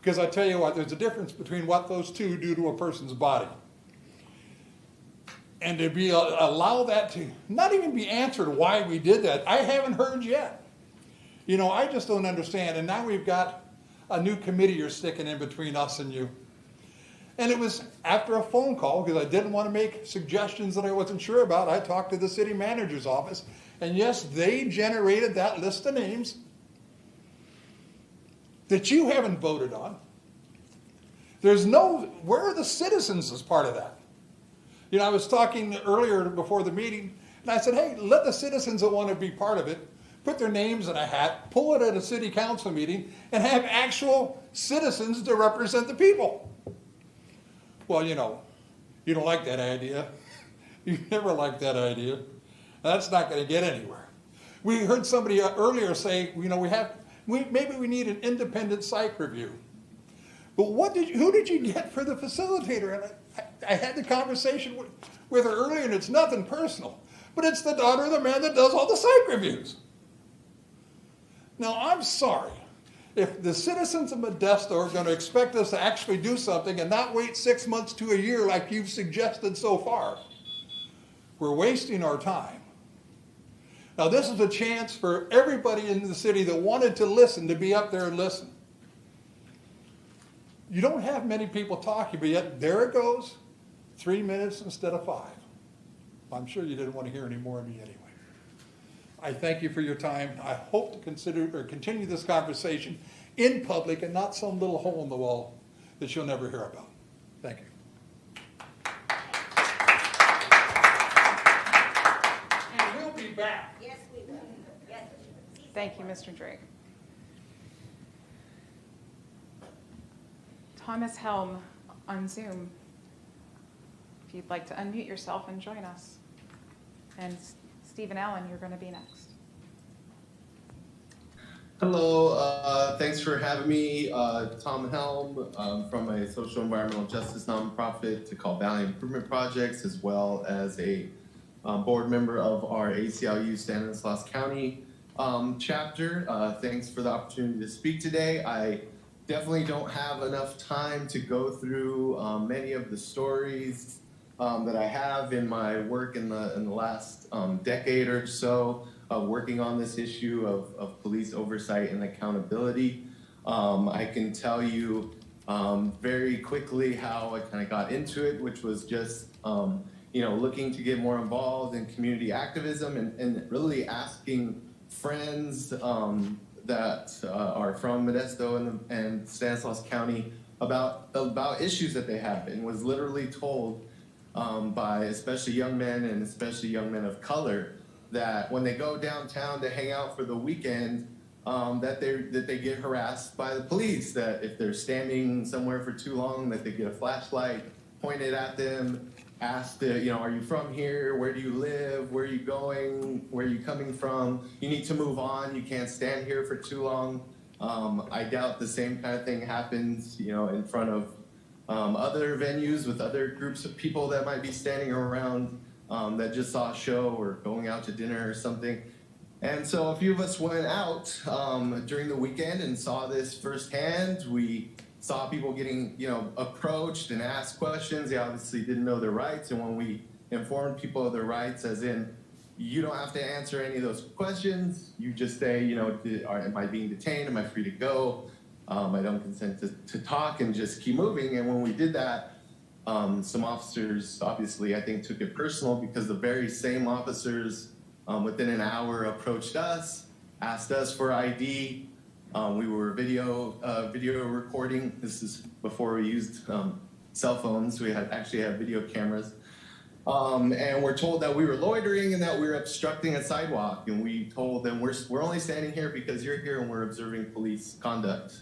Because I tell you what, there's a difference between what those two do to a person's body. And to be allow that to not even be answered why we did that, I haven't heard yet. You know, I just don't understand. And now we've got a new committee you're sticking in between us and you. And it was after a phone call, because I didn't want to make suggestions that I wasn't sure about. I talked to the city manager's office, and yes, they generated that list of names that you haven't voted on. There's no, where are the citizens as part of that? You know, I was talking earlier before the meeting, and I said, hey, let the citizens that want to be part of it put their names in a hat, pull it at a city council meeting, and have actual citizens to represent the people. Well, you know, you don't like that idea. You never liked that idea. That's not going to get anywhere. We heard somebody earlier say, you know, maybe we need an independent psych review. But who did you get for the facilitator? And I had the conversation with her earlier, and it's nothing personal. But it's the daughter of the man that does all the psych reviews. Now, I'm sorry. If the citizens of Modesto are going to expect us to actually do something and not wait 6 months to a year like you've suggested so far, we're wasting our time. Now, this is a chance for everybody in the city that wanted to listen to be up there and listen. You don't have many people talking, but yet there it goes, 3 minutes instead of 5. I'm sure you didn't want to hear any more of me anyway. I thank you for your time. I hope to continue this conversation in public and not some little hole in the wall that you'll never hear about. Thank you. And we'll be back. Yes, we will. Yes. Thank you, Mr. Drake. Thomas Helm on Zoom, if you'd like to unmute yourself and join us. And Stephen Allen, you're going to be next. Hello, thanks for having me. Tom Helm from a social environmental justice nonprofit called Valley Improvement Projects, as well as a board member of our ACLU Stanislaus County chapter. Thanks for the opportunity to speak today. I definitely don't have enough time to go through many of the stories that I have in my work in the last decade or so of working on this issue of police oversight and accountability. I can tell you very quickly how I kind of got into it, which was just looking to get more involved in community activism and really asking friends that are from Modesto and Stanislaus County about issues that they have, and was literally told by especially young men and especially young men of color that when they go downtown to hang out for the weekend, that they get harassed by the police, that if they're standing somewhere for too long, that they get a flashlight pointed at them, asked, are you from here? Where do you live? Where are you going? Where are you coming from? You need to move on. You can't stand here for too long. I doubt the same kind of thing happens, in front of other venues with other groups of people that might be standing around that just saw a show or going out to dinner or something. And so a few of us went out during the weekend and saw this firsthand. We saw people getting, approached and asked questions. They obviously didn't know their rights. And when we informed people of their rights, as in, you don't have to answer any of those questions. You just say, am I being detained? Am I free to go? I don't consent to talk, and just keep moving. And when we did that, some officers obviously, I think, took it personal, because the very same officers within an hour approached us, asked us for ID. We were video recording. This is before we used cell phones. We actually had video cameras. And we're told that we were loitering and that we were obstructing a sidewalk. And we told them, we're only standing here because you're here and we're observing police conduct.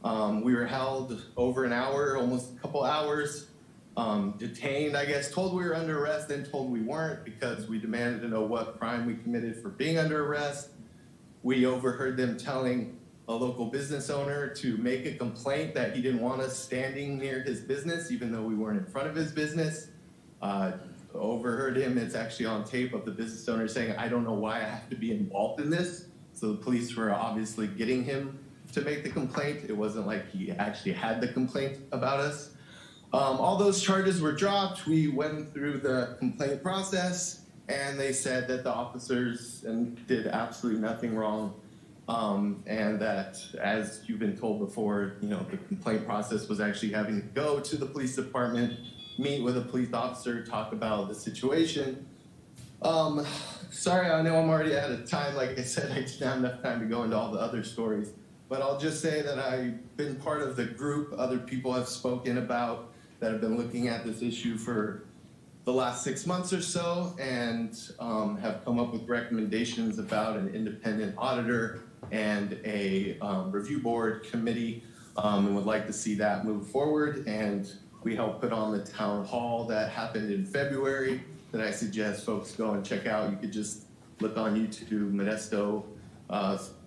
We were held over an hour, almost a couple hours, detained, I guess, told we were under arrest, then told we weren't, because we demanded to know what crime we committed for being under arrest. We overheard them telling a local business owner to make a complaint that he didn't want us standing near his business, even though we weren't in front of his business. Overheard him, it's actually on tape, of the business owner saying, I don't know why I have to be involved in this. So the police were obviously getting him to make the complaint. It wasn't like he actually had the complaint about us. All those charges were dropped. We went through the complaint process, and they said that the officers did absolutely nothing wrong. And that, as you've been told before, the complaint process was actually having to go to the police department, meet with a police officer, talk about the situation. Sorry, I know I'm already out of time. Like I said, I didn't have enough time to go into all the other stories. But I'll just say that I've been part of the group other people have spoken about that have been looking at this issue for the last 6 months or so, and have come up with recommendations about an independent auditor and a review board committee, and would like to see that move forward. And we helped put on the town hall that happened in February that I suggest folks go and check out. You could just look on YouTube, Modesto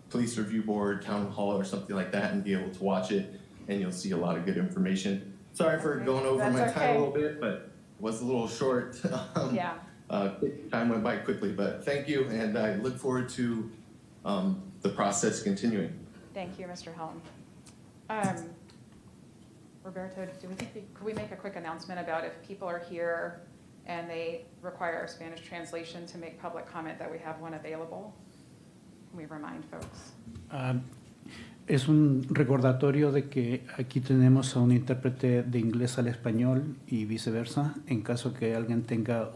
Police Review Board Town Hall or something like that, and be able to watch it, and you'll see a lot of good information. Sorry for going over my time a little bit, but it was a little short. Yeah. Time went by quickly, but thank you, and I look forward to the process continuing. Thank you, Mr. Helm. Roberto, could we make a quick announcement about if people are here and they require a Spanish translation to make public comment, that we have one available? Can we remind folks? Es un recordatorio de que aquí tenemos a un intérprete de inglés al español y viceversa, en caso que alguien tenga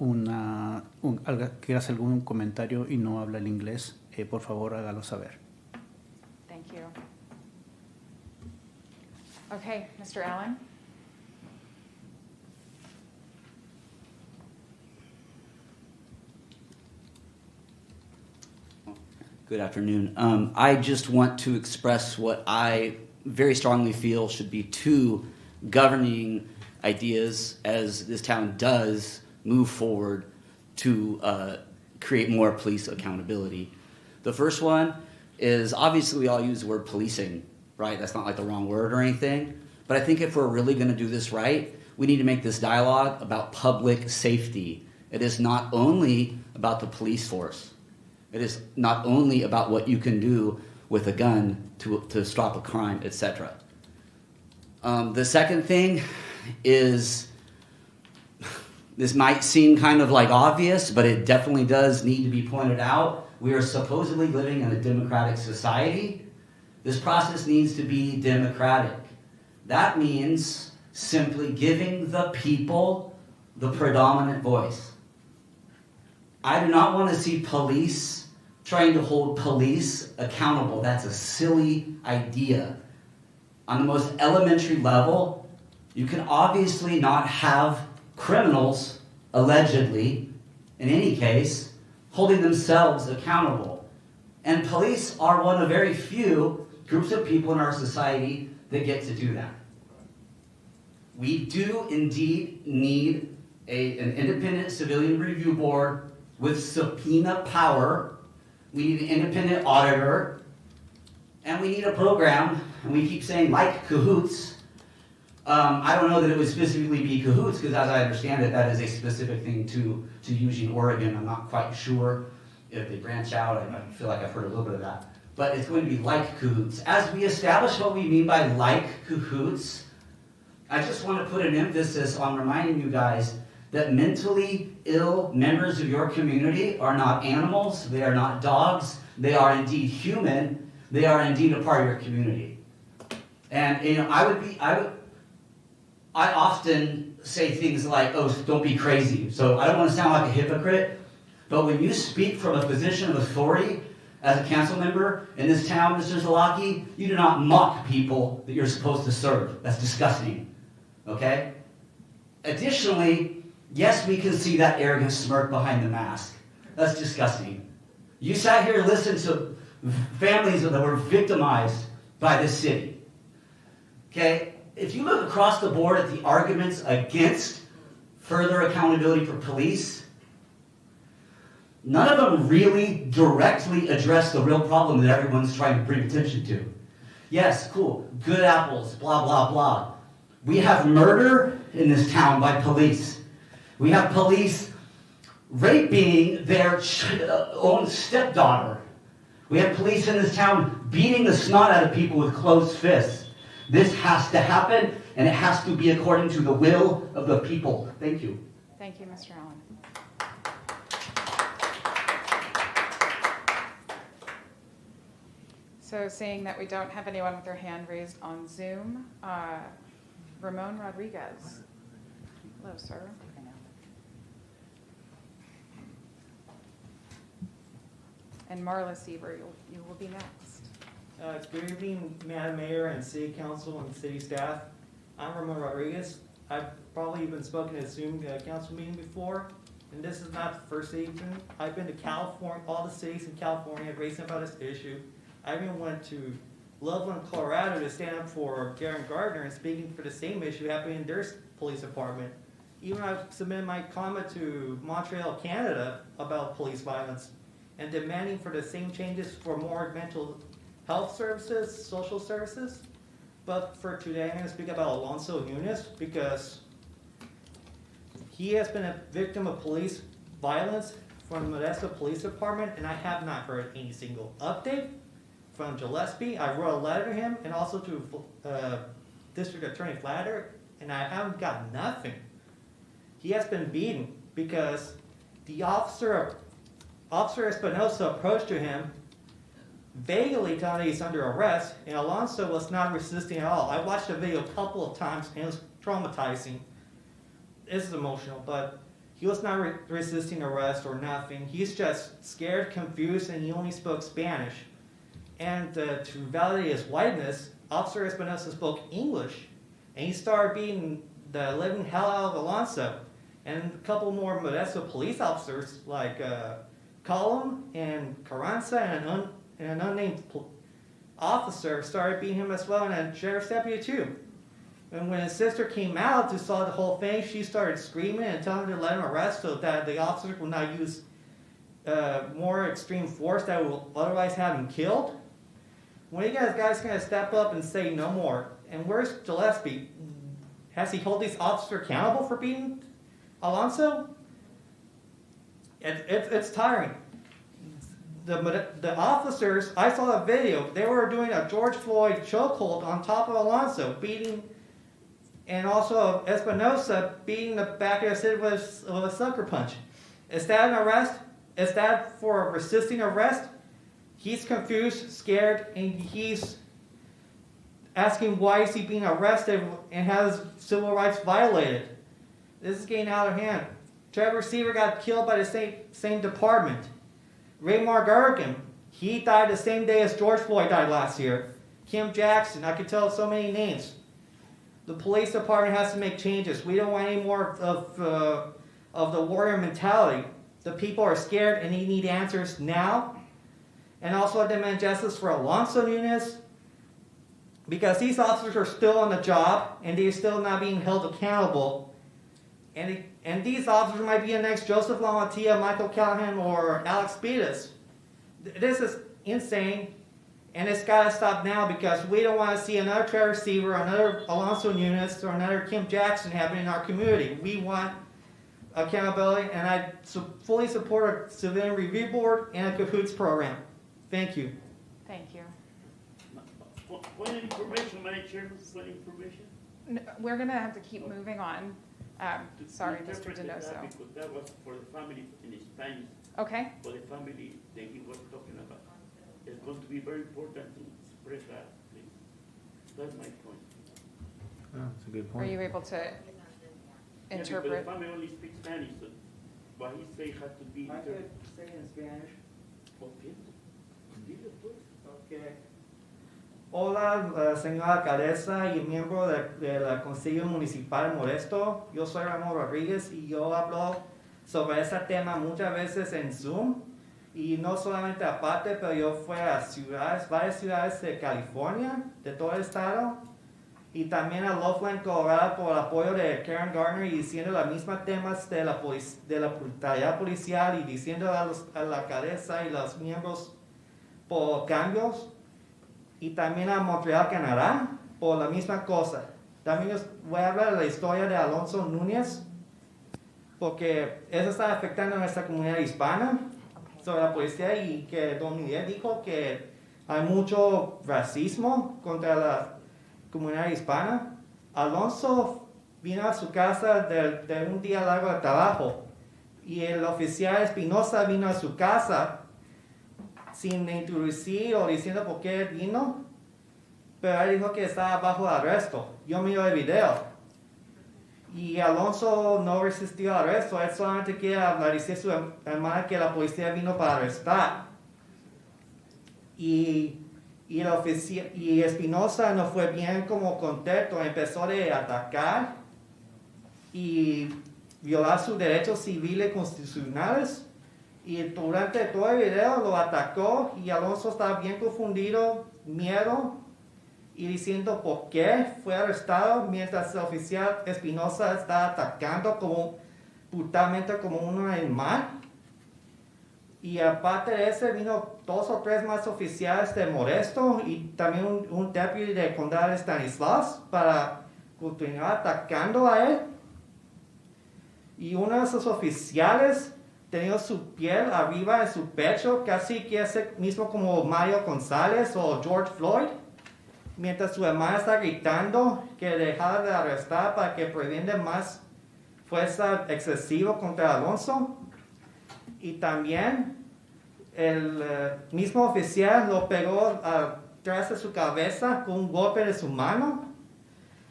que hacer algún comentario y no habla el inglés, por favor hágalo saber. Thank you. Okay, Mr. Allen. Good afternoon. I just want to express what I very strongly feel should be two governing ideas as this town does move forward to create more police accountability. The first one is, obviously we all use the word policing, right? That's not like the wrong word or anything. But I think if we're really going to do this right, we need to make this dialogue about public safety. It is not only about the police force. It is not only about what you can do with a gun to stop a crime, etc. The second thing is, this might seem kind of like obvious, but it definitely does need to be pointed out. We are supposedly living in a democratic society. This process needs to be democratic. That means simply giving the people the predominant voice. I do not want to see police trying to hold police accountable. That's a silly idea. On the most elementary level, you can obviously not have criminals, allegedly, in any case, holding themselves accountable. And police are one of very few groups of people in our society that get to do that. We do indeed need an independent civilian review board with subpoena power. We need an independent auditor. And we need a program, and we keep saying like cahoots. I don't know that it would specifically be cahoots, because as I understand it, that is a specific thing to Eugene, Oregon. I'm not quite sure if they branch out. I feel like I've heard a little bit of that. But it's going to be like cahoots. As we establish what we mean by like cahoots, I just want to put an emphasis on reminding you guys that mentally ill members of your community are not animals, they are not dogs, they are indeed human, they are indeed a part of your community. And I often say things like, oh, don't be crazy. So I don't want to sound like a hypocrite, but when you speak from a position of authority as a council member in this town, Mr. Zalaki, you do not mock people that you're supposed to serve. That's disgusting. Okay? Additionally, yes, we can see that arrogant smirk behind the mask. That's disgusting. You sat here and listened to families that were victimized by this city. Okay? If you look across the board at the arguments against further accountability for police, none of them really directly address the real problem that everyone's trying to bring attention to. Yes, cool, good apples, blah, blah, blah. We have murder in this town by police. We have police raping their own stepdaughter. We have police in this town beating the snot out of people with closed fists. This has to happen, and it has to be according to the will of the people. Thank you. Thank you, Mr. Allen. So seeing that we don't have anyone with their hand raised on Zoom, Ramon Rodriguez. Hello, sir. And Marla Sieber, you will be next. Good evening, Madam Mayor and City Council and City staff. I'm Ramon Rodriguez. I've probably even spoken at a Zoom council meeting before, and this is not the first evening. I've been to California, all the cities in California, raising about this issue. I even went to Loveland, Colorado to stand up for Garen Gardner and speaking for the same issue happening in their police department. Even I've submitted my comment to Montreal, Canada about police violence and demanding for the same changes for more mental health services, social services. But for today, I'm going to speak about Alonso Nunes because he has been a victim of police violence from the Modesto Police Department, and I have not heard any single update from Gillespie. I wrote a letter to him and also to District Attorney Flatter, and I haven't got nothing. He has been beaten because the Officer Espinosa approached to him, vaguely telling he's under arrest, and Alonso was not resisting at all. I watched the video a couple of times, and it was traumatizing. This is emotional, but he was not resisting arrest or nothing. He's just scared, confused, and he only spoke Spanish. And to validate his whiteness, Officer Espinosa spoke English, and he started beating the living hell out of Alonso. And a couple more Modesto police officers, like Colum and Carranza and an unnamed officer, started beating him as well, and a sheriff's deputy too. And when his sister came out to saw the whole thing, she started screaming and telling him to let him arrest so that the officers will not use more extreme force that will otherwise have him killed. When are you guys going to step up and say no more? And where's Gillespie? Has he held these officers accountable for beating Alonso? It's tiring. The officers, I saw a video, they were doing a George Floyd chokehold on top of Alonso, beating and also Espinosa beating the back of his head with a sucker punch. Is that an arrest? Is that for resisting arrest? He's confused, scared, and he's asking why is he being arrested and has civil rights violated. This is getting out of hand. Trevor Seaver got killed by the same department. Raymar Garrigan, he died the same day as George Floyd died last year. Kim Jackson, I could tell so many names. The police department has to make changes. We don't want any more of the warrior mentality. The people are scared and they need answers now. And also I demand justice for Alonso Nunez, because these officers are still on the job and they're still not being held accountable. And these officers might be the next Joseph Lamatia, Michael Callahan, or Alex Spitas. This is insane, and it's got to stop now, because we don't want to see another Trevor Seaver, another Alonso Nunez, or another Kim Jackson happening in our community. We want accountability, and I fully support a civilian review board and a CAHOOTS program. Thank you. Thank you. Point of information, Madam Chairman, point of information. We're going to have to keep moving on. Sorry, Mr. Interpret Donoso. that, because that was for the family in Spanish. Okay. For the family that he was talking about. It's going to be very important to spread that, please. That's my point. That's a good Are you able to interpret? Yeah, because the family only speaks Spanish, so what he say has to be. I could say it in Spanish. Okay. Dile, pues. Okay. Hola, señora alcaldesa y miembro del Consejo Municipal Modesto. Yo soy Ramón Rodríguez y yo hablo sobre este tema muchas veces en Zoom. Y no solamente aparte, pero yo fui a varias ciudades de California, de todo el estado. Y también a Loveland, Colorado, por el apoyo de Karen Gardner y diciendo los mismos temas de la brutalidad policial y diciendo a la alcaldesa y los miembros por cambios. Y también a Montreal, Canadá, por la misma cosa. También les voy a hablar de la historia de Alonso Núñez, porque eso está afectando a nuestra comunidad hispana sobre la policía, y que Don Miguel dijo que hay mucho racismo contra la comunidad hispana. Alonso vino a su casa de un día largo de trabajo, y el oficial Espinosa vino a su casa sin introducir o diciendo por qué vino, pero él dijo que estaba bajo arresto. Yo miro el video y Alonso no resistió al arresto, él solamente quiere hablar y decir a su hermana que la policía vino para arrestar. Y Espinosa no fue bien como contento, empezó a atacar y violar sus derechos civiles constitucionales. Y durante todo el video lo atacó y Alonso estaba bien confundido, miedo, y diciendo por qué fue arrestado, mientras el oficial Espinosa está atacando brutalmente como un animal. Y aparte de eso, vino 2 o 3 más oficiales de Modesto y también un deputy de condado de Stanislaus para continuar atacando a él. Y uno de esos oficiales tenía su piel arriba de su pecho, casi que es el mismo como Mario González o George Floyd, mientras su hermana está gritando que dejara de arrestar para que prevenga más fuerza excesiva contra Alonso. Y también el mismo oficial lo pegó atrás de su cabeza con un golpe de su mano.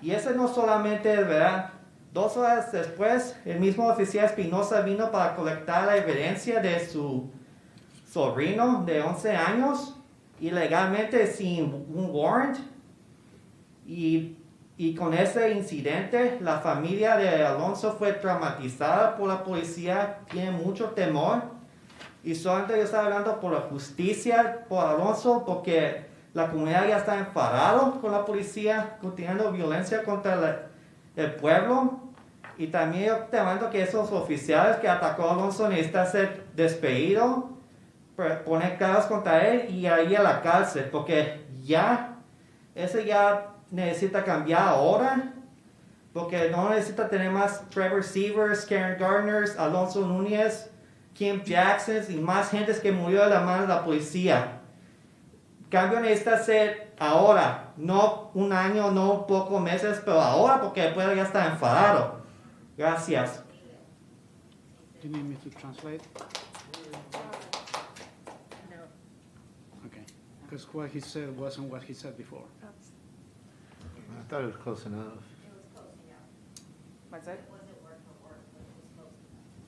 Y ese no solamente es verdad. 2 horas después, el mismo oficial Espinosa vino para colectar la evidencia de su sobrino de 11 años, ilegalmente sin un warrant. Y con ese incidente, la familia de Alonso fue traumatizada por la policía, tiene mucho temor. Y solamente yo estaba hablando por la justicia, por Alonso, porque la comunidad ya está enfadada con la policía, continuando violencia contra el pueblo. Y también yo te mando que esos oficiales que atacó a Alonso necesitan ser despedidos, poner cargos contra él y ir a la cárcel, porque ese ya necesita cambiar ahora, porque no necesita tener más Trevor Seavers, Karen Gardners, Alonso Núñez, Kim Jackson y más gente que murió de la mano de la policía. Cambio necesita ser ahora, no un año, no pocos meses, pero ahora porque después ya está enfadado. Gracias. Do you need me to translate? No. Okay. Because what he said wasn't what he said before. I thought it was close enough. What's it?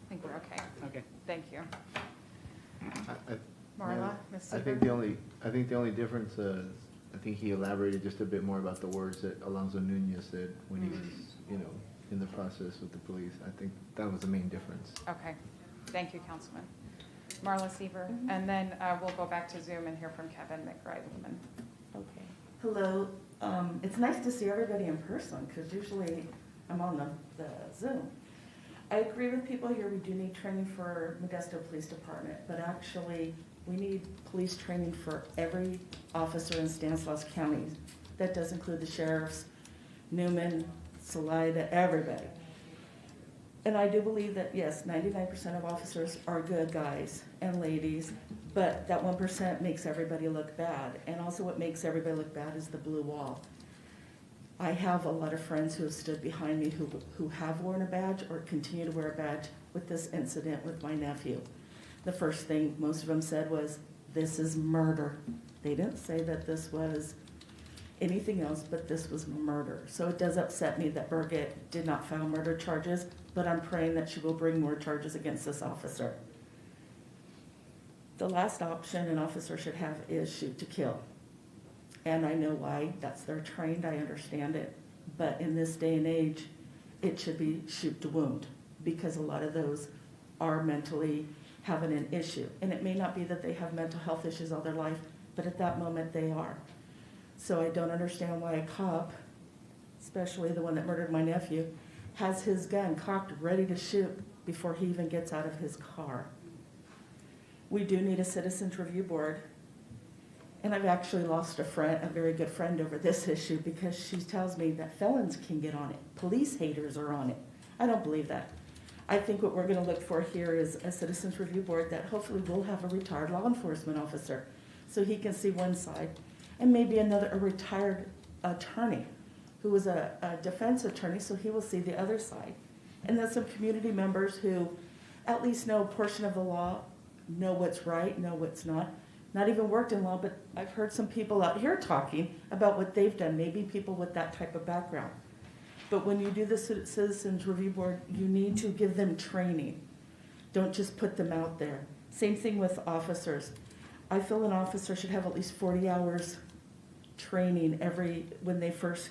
I think we're okay. Okay. Thank you. I- Marla, Ms. I think the only difference, I think he elaborated just a bit more about the words that Alonso Nunez said when he was, in the process with the police. I think that was the main difference. Okay. Thank you, Councilman. Marla Seaver, and then we'll go back to Zoom and hear from Kevin McBride-Luman. Okay. Hello. It's nice to see everybody in person because usually I'm on the Zoom. I agree with people here. We do need training for Modesto Police Department, but actually we need police training for every officer in Stanislaus County. That does include the sheriffs, Newman, Salida, everybody. And I do believe that, yes, 99% of officers are good guys and ladies, but that 1% makes everybody look bad. And also what makes everybody look bad is the blue wall. I have a lot of friends who have stood behind me who have worn a badge or continue to wear a badge with this incident with my nephew. The first thing most of them said was, "This is murder." They didn't say that this was anything else, but this was murder. So it does upset me that Birgit did not file murder charges, but I'm praying that she will bring more charges against this officer. The last option an officer should have is shoot to kill. And I know why, they're trained, I understand it. But in this day and age, it should be shoot to wound, because a lot of those are mentally having an issue. And it may not be that they have mental health issues all their life, but at that moment they are. So I don't understand why a cop, especially the one that murdered my nephew, has his gun cocked, ready to shoot before he even gets out of his car. We do need a citizens review board. And I've actually lost a very good friend over this issue because she tells me that felons can get on it. Police haters are on it. I don't believe that. I think what we're going to look for here is a citizens review board that hopefully will have a retired law enforcement officer so he can see one side, and maybe a retired attorney who was a defense attorney so he will see the other side. And then some community members who at least know a portion of the law, know what's right, know what's not. Not even worked in law, but I've heard some people out here talking about what they've done, maybe people with that type of background. But when you do the Citizens Review Board, you need to give them training. Don't just put them out there. Same thing with officers. I feel an officer should have at least 40 hours training when they first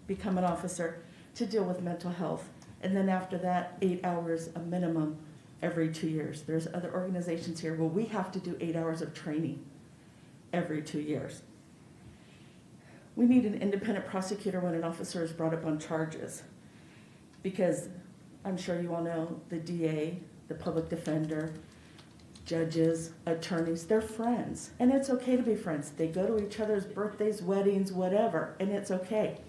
become an officer to deal with mental health. And then after that, 8 hours a minimum every 2 years. There's other organizations here where we have to do 8 hours of training every 2 years. We need an independent prosecutor when an officer is brought up on charges, because I'm sure you all know the DA, the public defender, judges, attorneys, they're friends. And it's okay to be friends. They go to each other's birthdays, weddings, whatever, and it's okay.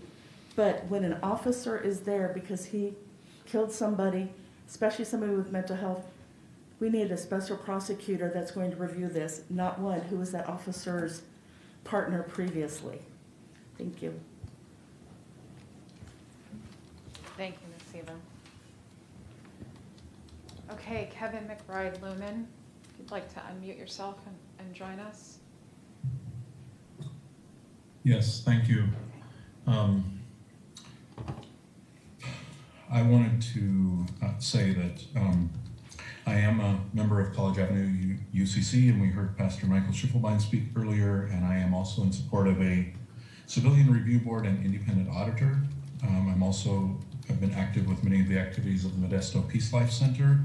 But when an officer is there because he killed somebody, especially somebody with mental health, we need a special prosecutor that's going to review this, not one who was that officer's partner previously. Thank you. Thank you, Ms. Seaver. Okay, Kevin McBride-Luman, if you'd like to unmute yourself and join us. Yes, thank you. I wanted to say that I am a member of College Avenue UCC, and we heard Pastor Michael Schiffelbein speak earlier, and I am also in support of a civilian review board and independent auditor. I've been active with many of the activities of the Modesto Peace Life Center.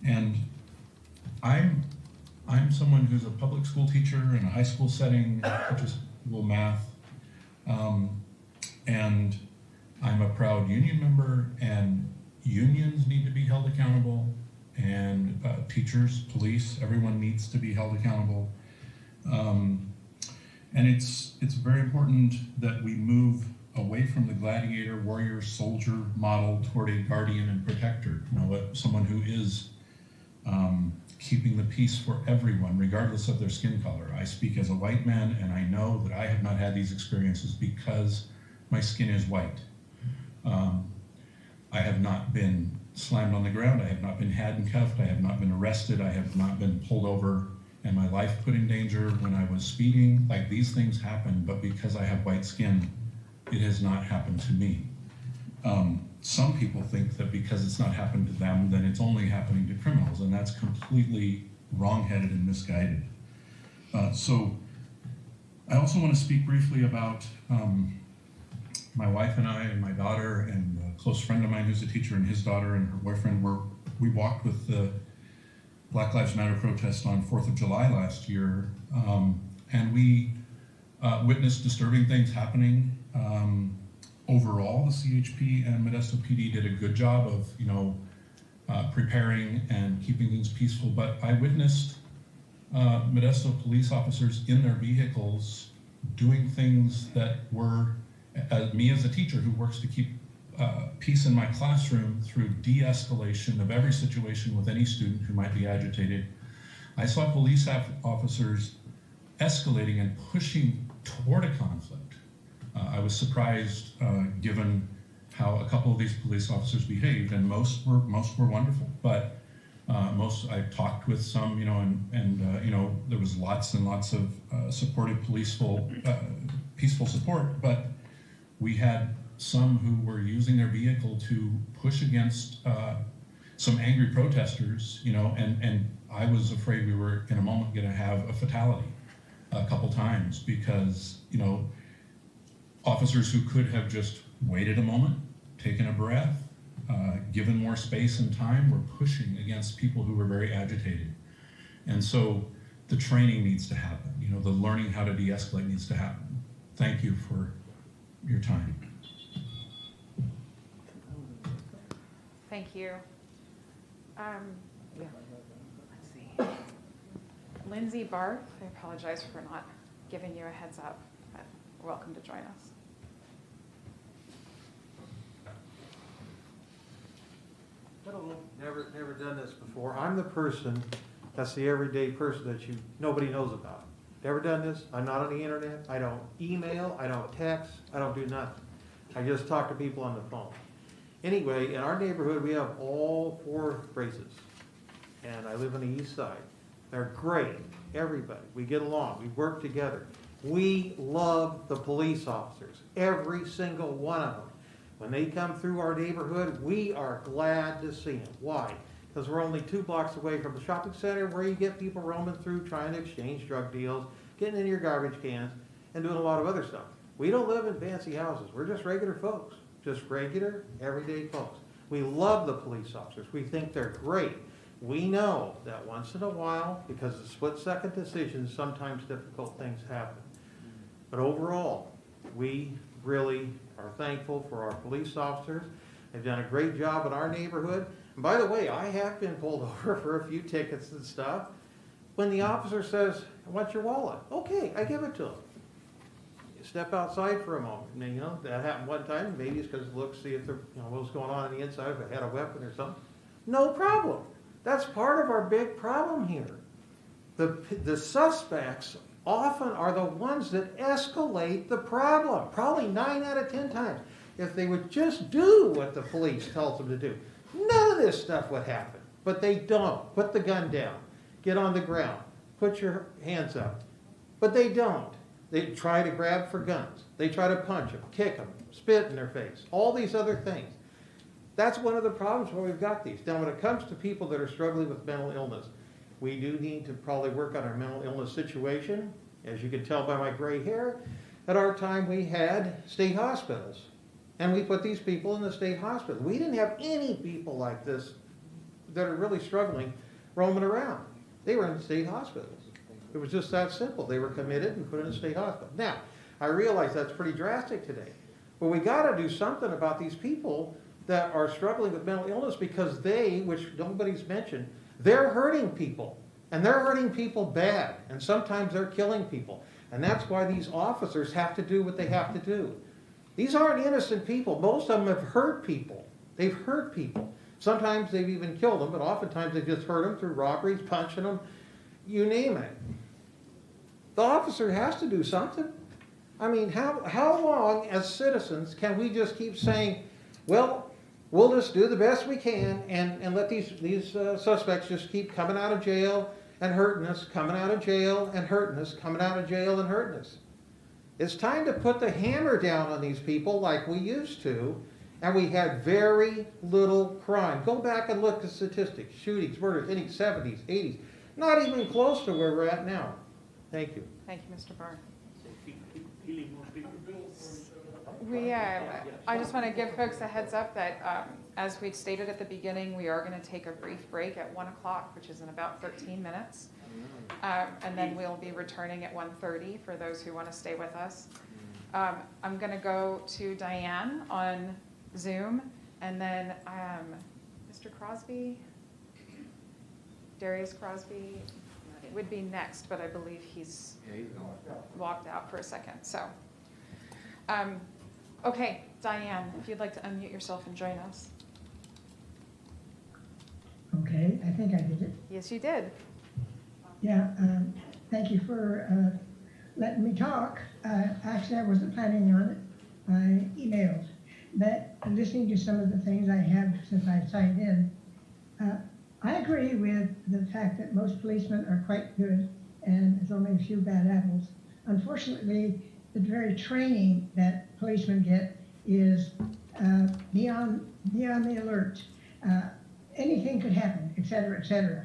And I'm someone who's a public school teacher in a high school setting, teaches school math, and I'm a proud union member, and unions need to be held accountable, and teachers, police, everyone needs to be held accountable. And it's very important that we move away from the gladiator, warrior, soldier model toward a guardian and protector, someone who is keeping the peace for everyone, regardless of their skin color. I speak as a white man, and I know that I have not had these experiences because my skin is white. I have not been slammed on the ground. I have not been handcuffed. I have not been arrested. I have not been pulled over and my life put in danger when I was speeding. Like, these things happen, but because I have white skin, it has not happened to me. Some people think that because it's not happened to them, then it's only happening to criminals, and that's completely wrong-headed and misguided. So I also want to speak briefly about my wife and I and my daughter and a close friend of mine who's a teacher, and his daughter and her boyfriend we walked with the Black Lives Matter protest on 4th of July last year, and we witnessed disturbing things happening. Overall, the CHP and Modesto PD did a good job of, preparing and keeping things peaceful, but I witnessed Modesto police officers in their vehicles doing things that were, me as a teacher who works to keep peace in my classroom through de-escalation of every situation with any student who might be agitated. I saw police officers escalating and pushing toward a conflict. I was surprised given how a couple of these police officers behaved, and most were wonderful, but I talked with some, and there was lots and lots of supportive peaceful support, but we had some who were using their vehicle to push against some angry protesters, and I was afraid we were in a moment going to have a fatality a couple times because, officers who could have just waited a moment, taken a breath, given more space and time, were pushing against people who were very agitated. And so the training needs to happen, the learning how to de-escalate needs to happen. Thank you for your time. Thank you. Let's see. Lindsay Barth, I apologize for not giving you a heads up, but you're welcome to join us. Hello, never done this before. I'm the person, that's the everyday person that nobody knows about. Never done this. I'm not on the internet. I don't email. I don't text. I don't do nothing. I just talk to people on the phone. Anyway, in our neighborhood, we have all 4 races, and I live on the east side. They're great, everybody. We get along, we work together. We love the police officers, every single one of them. When they come through our neighborhood, we are glad to see them. Why? Because we're only 2 blocks away from the shopping center where you get people roaming through trying to exchange drug deals, getting in your garbage cans, and doing a lot of other stuff. We don't live in fancy houses. We're just regular folks. Just regular, everyday folks. We love the police officers. We think they're great. We know that once in a while, because of split-second decisions, sometimes difficult things happen. But overall, we really are thankful for our police officers. They've done a great job in our neighborhood. And by the way, I have been pulled over for a few tickets and stuff. When the officer says, "What's your wallet?" Okay, I give it to him. Step outside for a moment. And, that happened one time. Maybe it's because look, see if there, what was going on the inside, if it had a weapon or something. No problem. That's part of our big problem here. The suspects often are the ones that escalate the problem. Probably 9 out of 10 times. If they would just do what the police tells them to do, none of this stuff would happen. But they don't. Put the gun down. Get on the ground. Put your hands up. But they don't. They try to grab for guns. They try to punch them, kick them, spit in their face, all these other things. That's one of the problems where we've got these. Now, when it comes to people that are struggling with mental illness, we do need to probably work on our mental illness situation. As you can tell by my gray hair, at our time we had state hospitals. And we put these people in the state hospital. We didn't have any people like this that are really struggling roaming around. They were in state hospitals. It was just that simple. They were committed and put in a state hospital. Now, I realize that's pretty drastic today. But we got to do something about these people that are struggling with mental illness because they, which nobody's mentioned, they're hurting people. And they're hurting people bad. And sometimes they're killing people. And that's why these officers have to do what they have to do. These aren't innocent people. Most of them have hurt people. They've hurt people. Sometimes they've even killed them, but oftentimes they just hurt them through robberies, punching them, you name it. The officer has to do something. I mean, how long as citizens can we just keep saying, well, we'll just do the best we can and let these suspects just keep coming out of jail and hurting us, coming out of jail and hurting us, coming out of jail and hurting us. It's time to put the hammer down on these people like we used to, and we had very little crime. Go back and look at statistics, shootings, murders, in the 70s, 80s. Not even close to where we're at now. Thank you. Thank you, Mr. Byrne. I just want to give folks a heads up that, as we stated at the beginning, we are going to take a brief break at 1 o'clock, which is in about 13 minutes. And then we'll be returning at 1:30 for those who want to stay with us. I'm going to go to Diane on Zoom, and then Mr. Crosby, Darius Crosby would be next, but I believe he's walked out for a second. So, okay, Diane, if you'd like to unmute yourself and join us. Okay, I think I did it. Yes, you did. Yeah, thank you for letting me talk. Actually, I wasn't planning on it. I emailed. But listening to some of the things I have since I signed in, I agree with the fact that most policemen are quite good and there's only a few bad apples. Unfortunately, the very training that policemen get is beyond the alert. Anything could happen, et cetera, et cetera.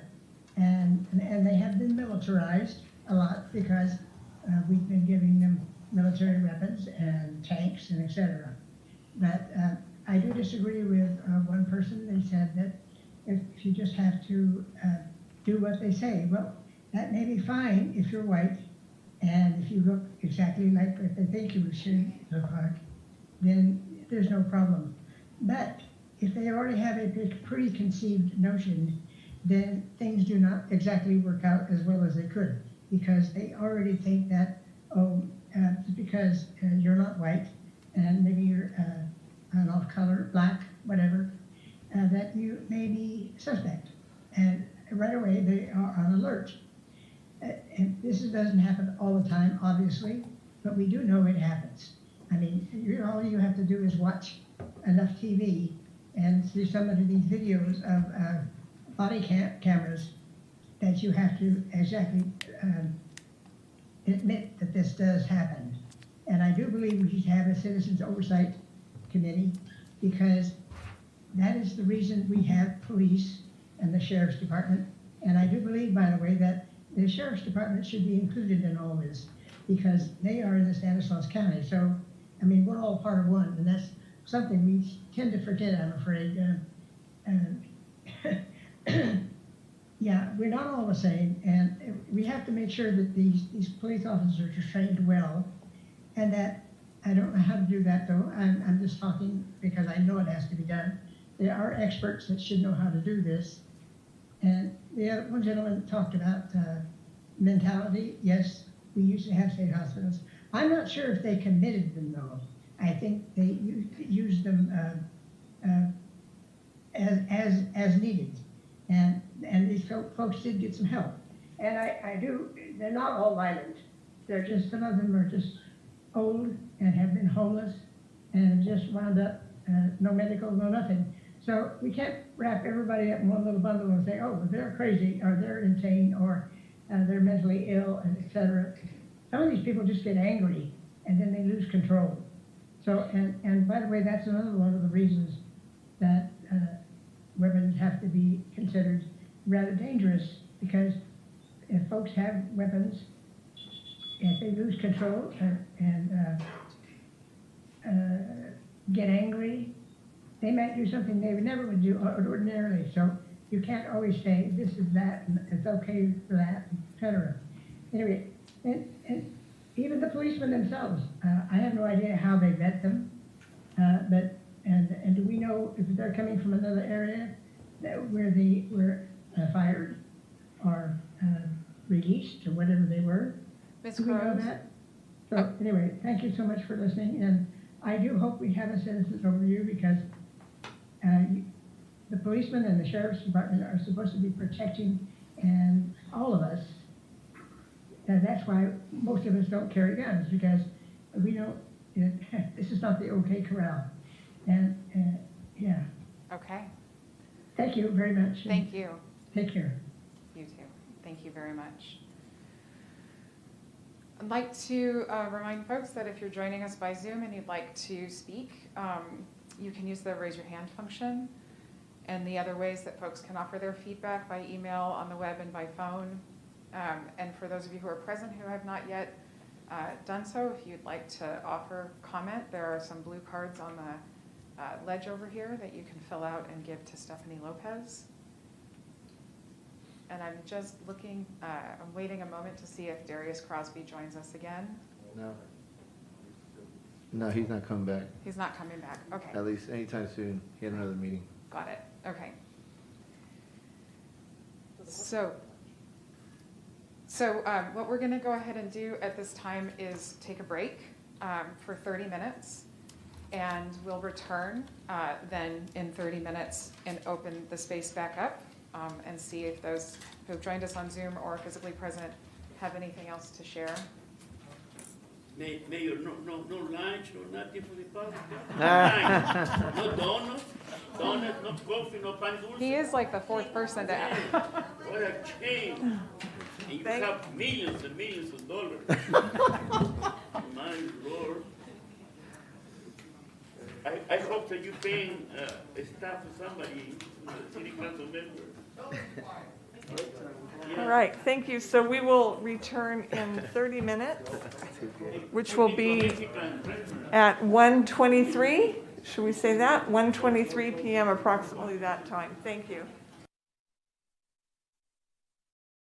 And they have been militarized a lot because we've been giving them military weapons and tanks and et cetera. But I do disagree with one person. They said that if you just have to do what they say, well, that may be fine if you're white and if you look exactly like what they think you should look like, then there's no problem. But if they already have a preconceived notion, then things do not exactly work out as well as they could, because they already think that, because you're not white and maybe you're an off color, black, whatever, that you may be suspect. And right away they are on alert. And this doesn't happen all the time, obviously, but we do know it happens. I mean, all you have to do is watch enough TV and see some of these videos of body cameras that you have to exactly admit that this does happen. And I do believe we should have a Citizens Oversight Committee, because that is the reason we have police and the Sheriff's Department. And I do believe, by the way, that the Sheriff's Department should be included in all this, because they are in the Stanislaus County. So, I mean, we're all part of one, and that's something we tend to forget, I'm afraid. Yeah, we're not all the same, and we have to make sure that these police officers are trained well, and that, I don't know how to do that though, I'm just talking because I know it has to be done. There are experts that should know how to do this. And the other one gentleman talked about mentality. Yes, we used to have state hospitals. I'm not sure if they committed them though. I think they used them as needed. And these folks did get some help. And they're not all violent. They're just, some of them are just old and have been homeless and just wound up no medical, no nothing. So we can't wrap everybody up in one little bundle and say, oh, well, they're crazy, or they're insane, or they're mentally ill, and et cetera. Some of these people just get angry and then they lose control. So, and by the way, that's another one of the reasons that weapons have to be considered rather dangerous, because if folks have weapons, if they lose control and get angry, they might do something they never would do ordinarily. So you can't always say this is that and it's okay for that, etc. Anyway, and even the policemen themselves, I have no idea how they vet them, but do we know if they're coming from another area where they were fired or released or whatever they were? Do we know that? So anyway, thank you so much for listening, and I do hope we have a citizens overview, because the policemen and the sheriff's department are supposed to be protecting and all of us. And that's why most of us don't carry guns, because we don't, this is not the OK corral. And yeah. Okay. Thank you very much. Thank you. Take care. You too. Thank you very much. I'd like to remind folks that if you're joining us by Zoom and you'd like to speak, you can use the raise your hand function, and the other ways that folks can offer their feedback by email, on the web, and by phone. And for those of you who are present who have not yet done so, if you'd like to offer comment, there are some blue cards on the ledge over here that you can fill out and give to Stephanie Lopez. And I'm just looking, I'm waiting a moment to see if Darius Crosby joins us again. No. No, he's not coming back. He's not coming back, okay. At least anytime soon. He had another meeting. Got it, okay. So what we're gonna go ahead and do at this time is take a break for 30 minutes. And we'll return then in 30 minutes and open the space back up and see if those who have joined us on Zoom or physically present have anything else to share. Mayor, no lunch, no nothing for the public. No donuts, no coffee, no pan dulce. He is like the fourth person to ask. What a change. And you have millions and millions of dollars. My Lord. I hope that you're paying staff for somebody, city council member. All right, thank you. So we will return in 30 minutes, which will be at 1:23. Should we say that? 1:23 p.m. approximately that time. Thank you.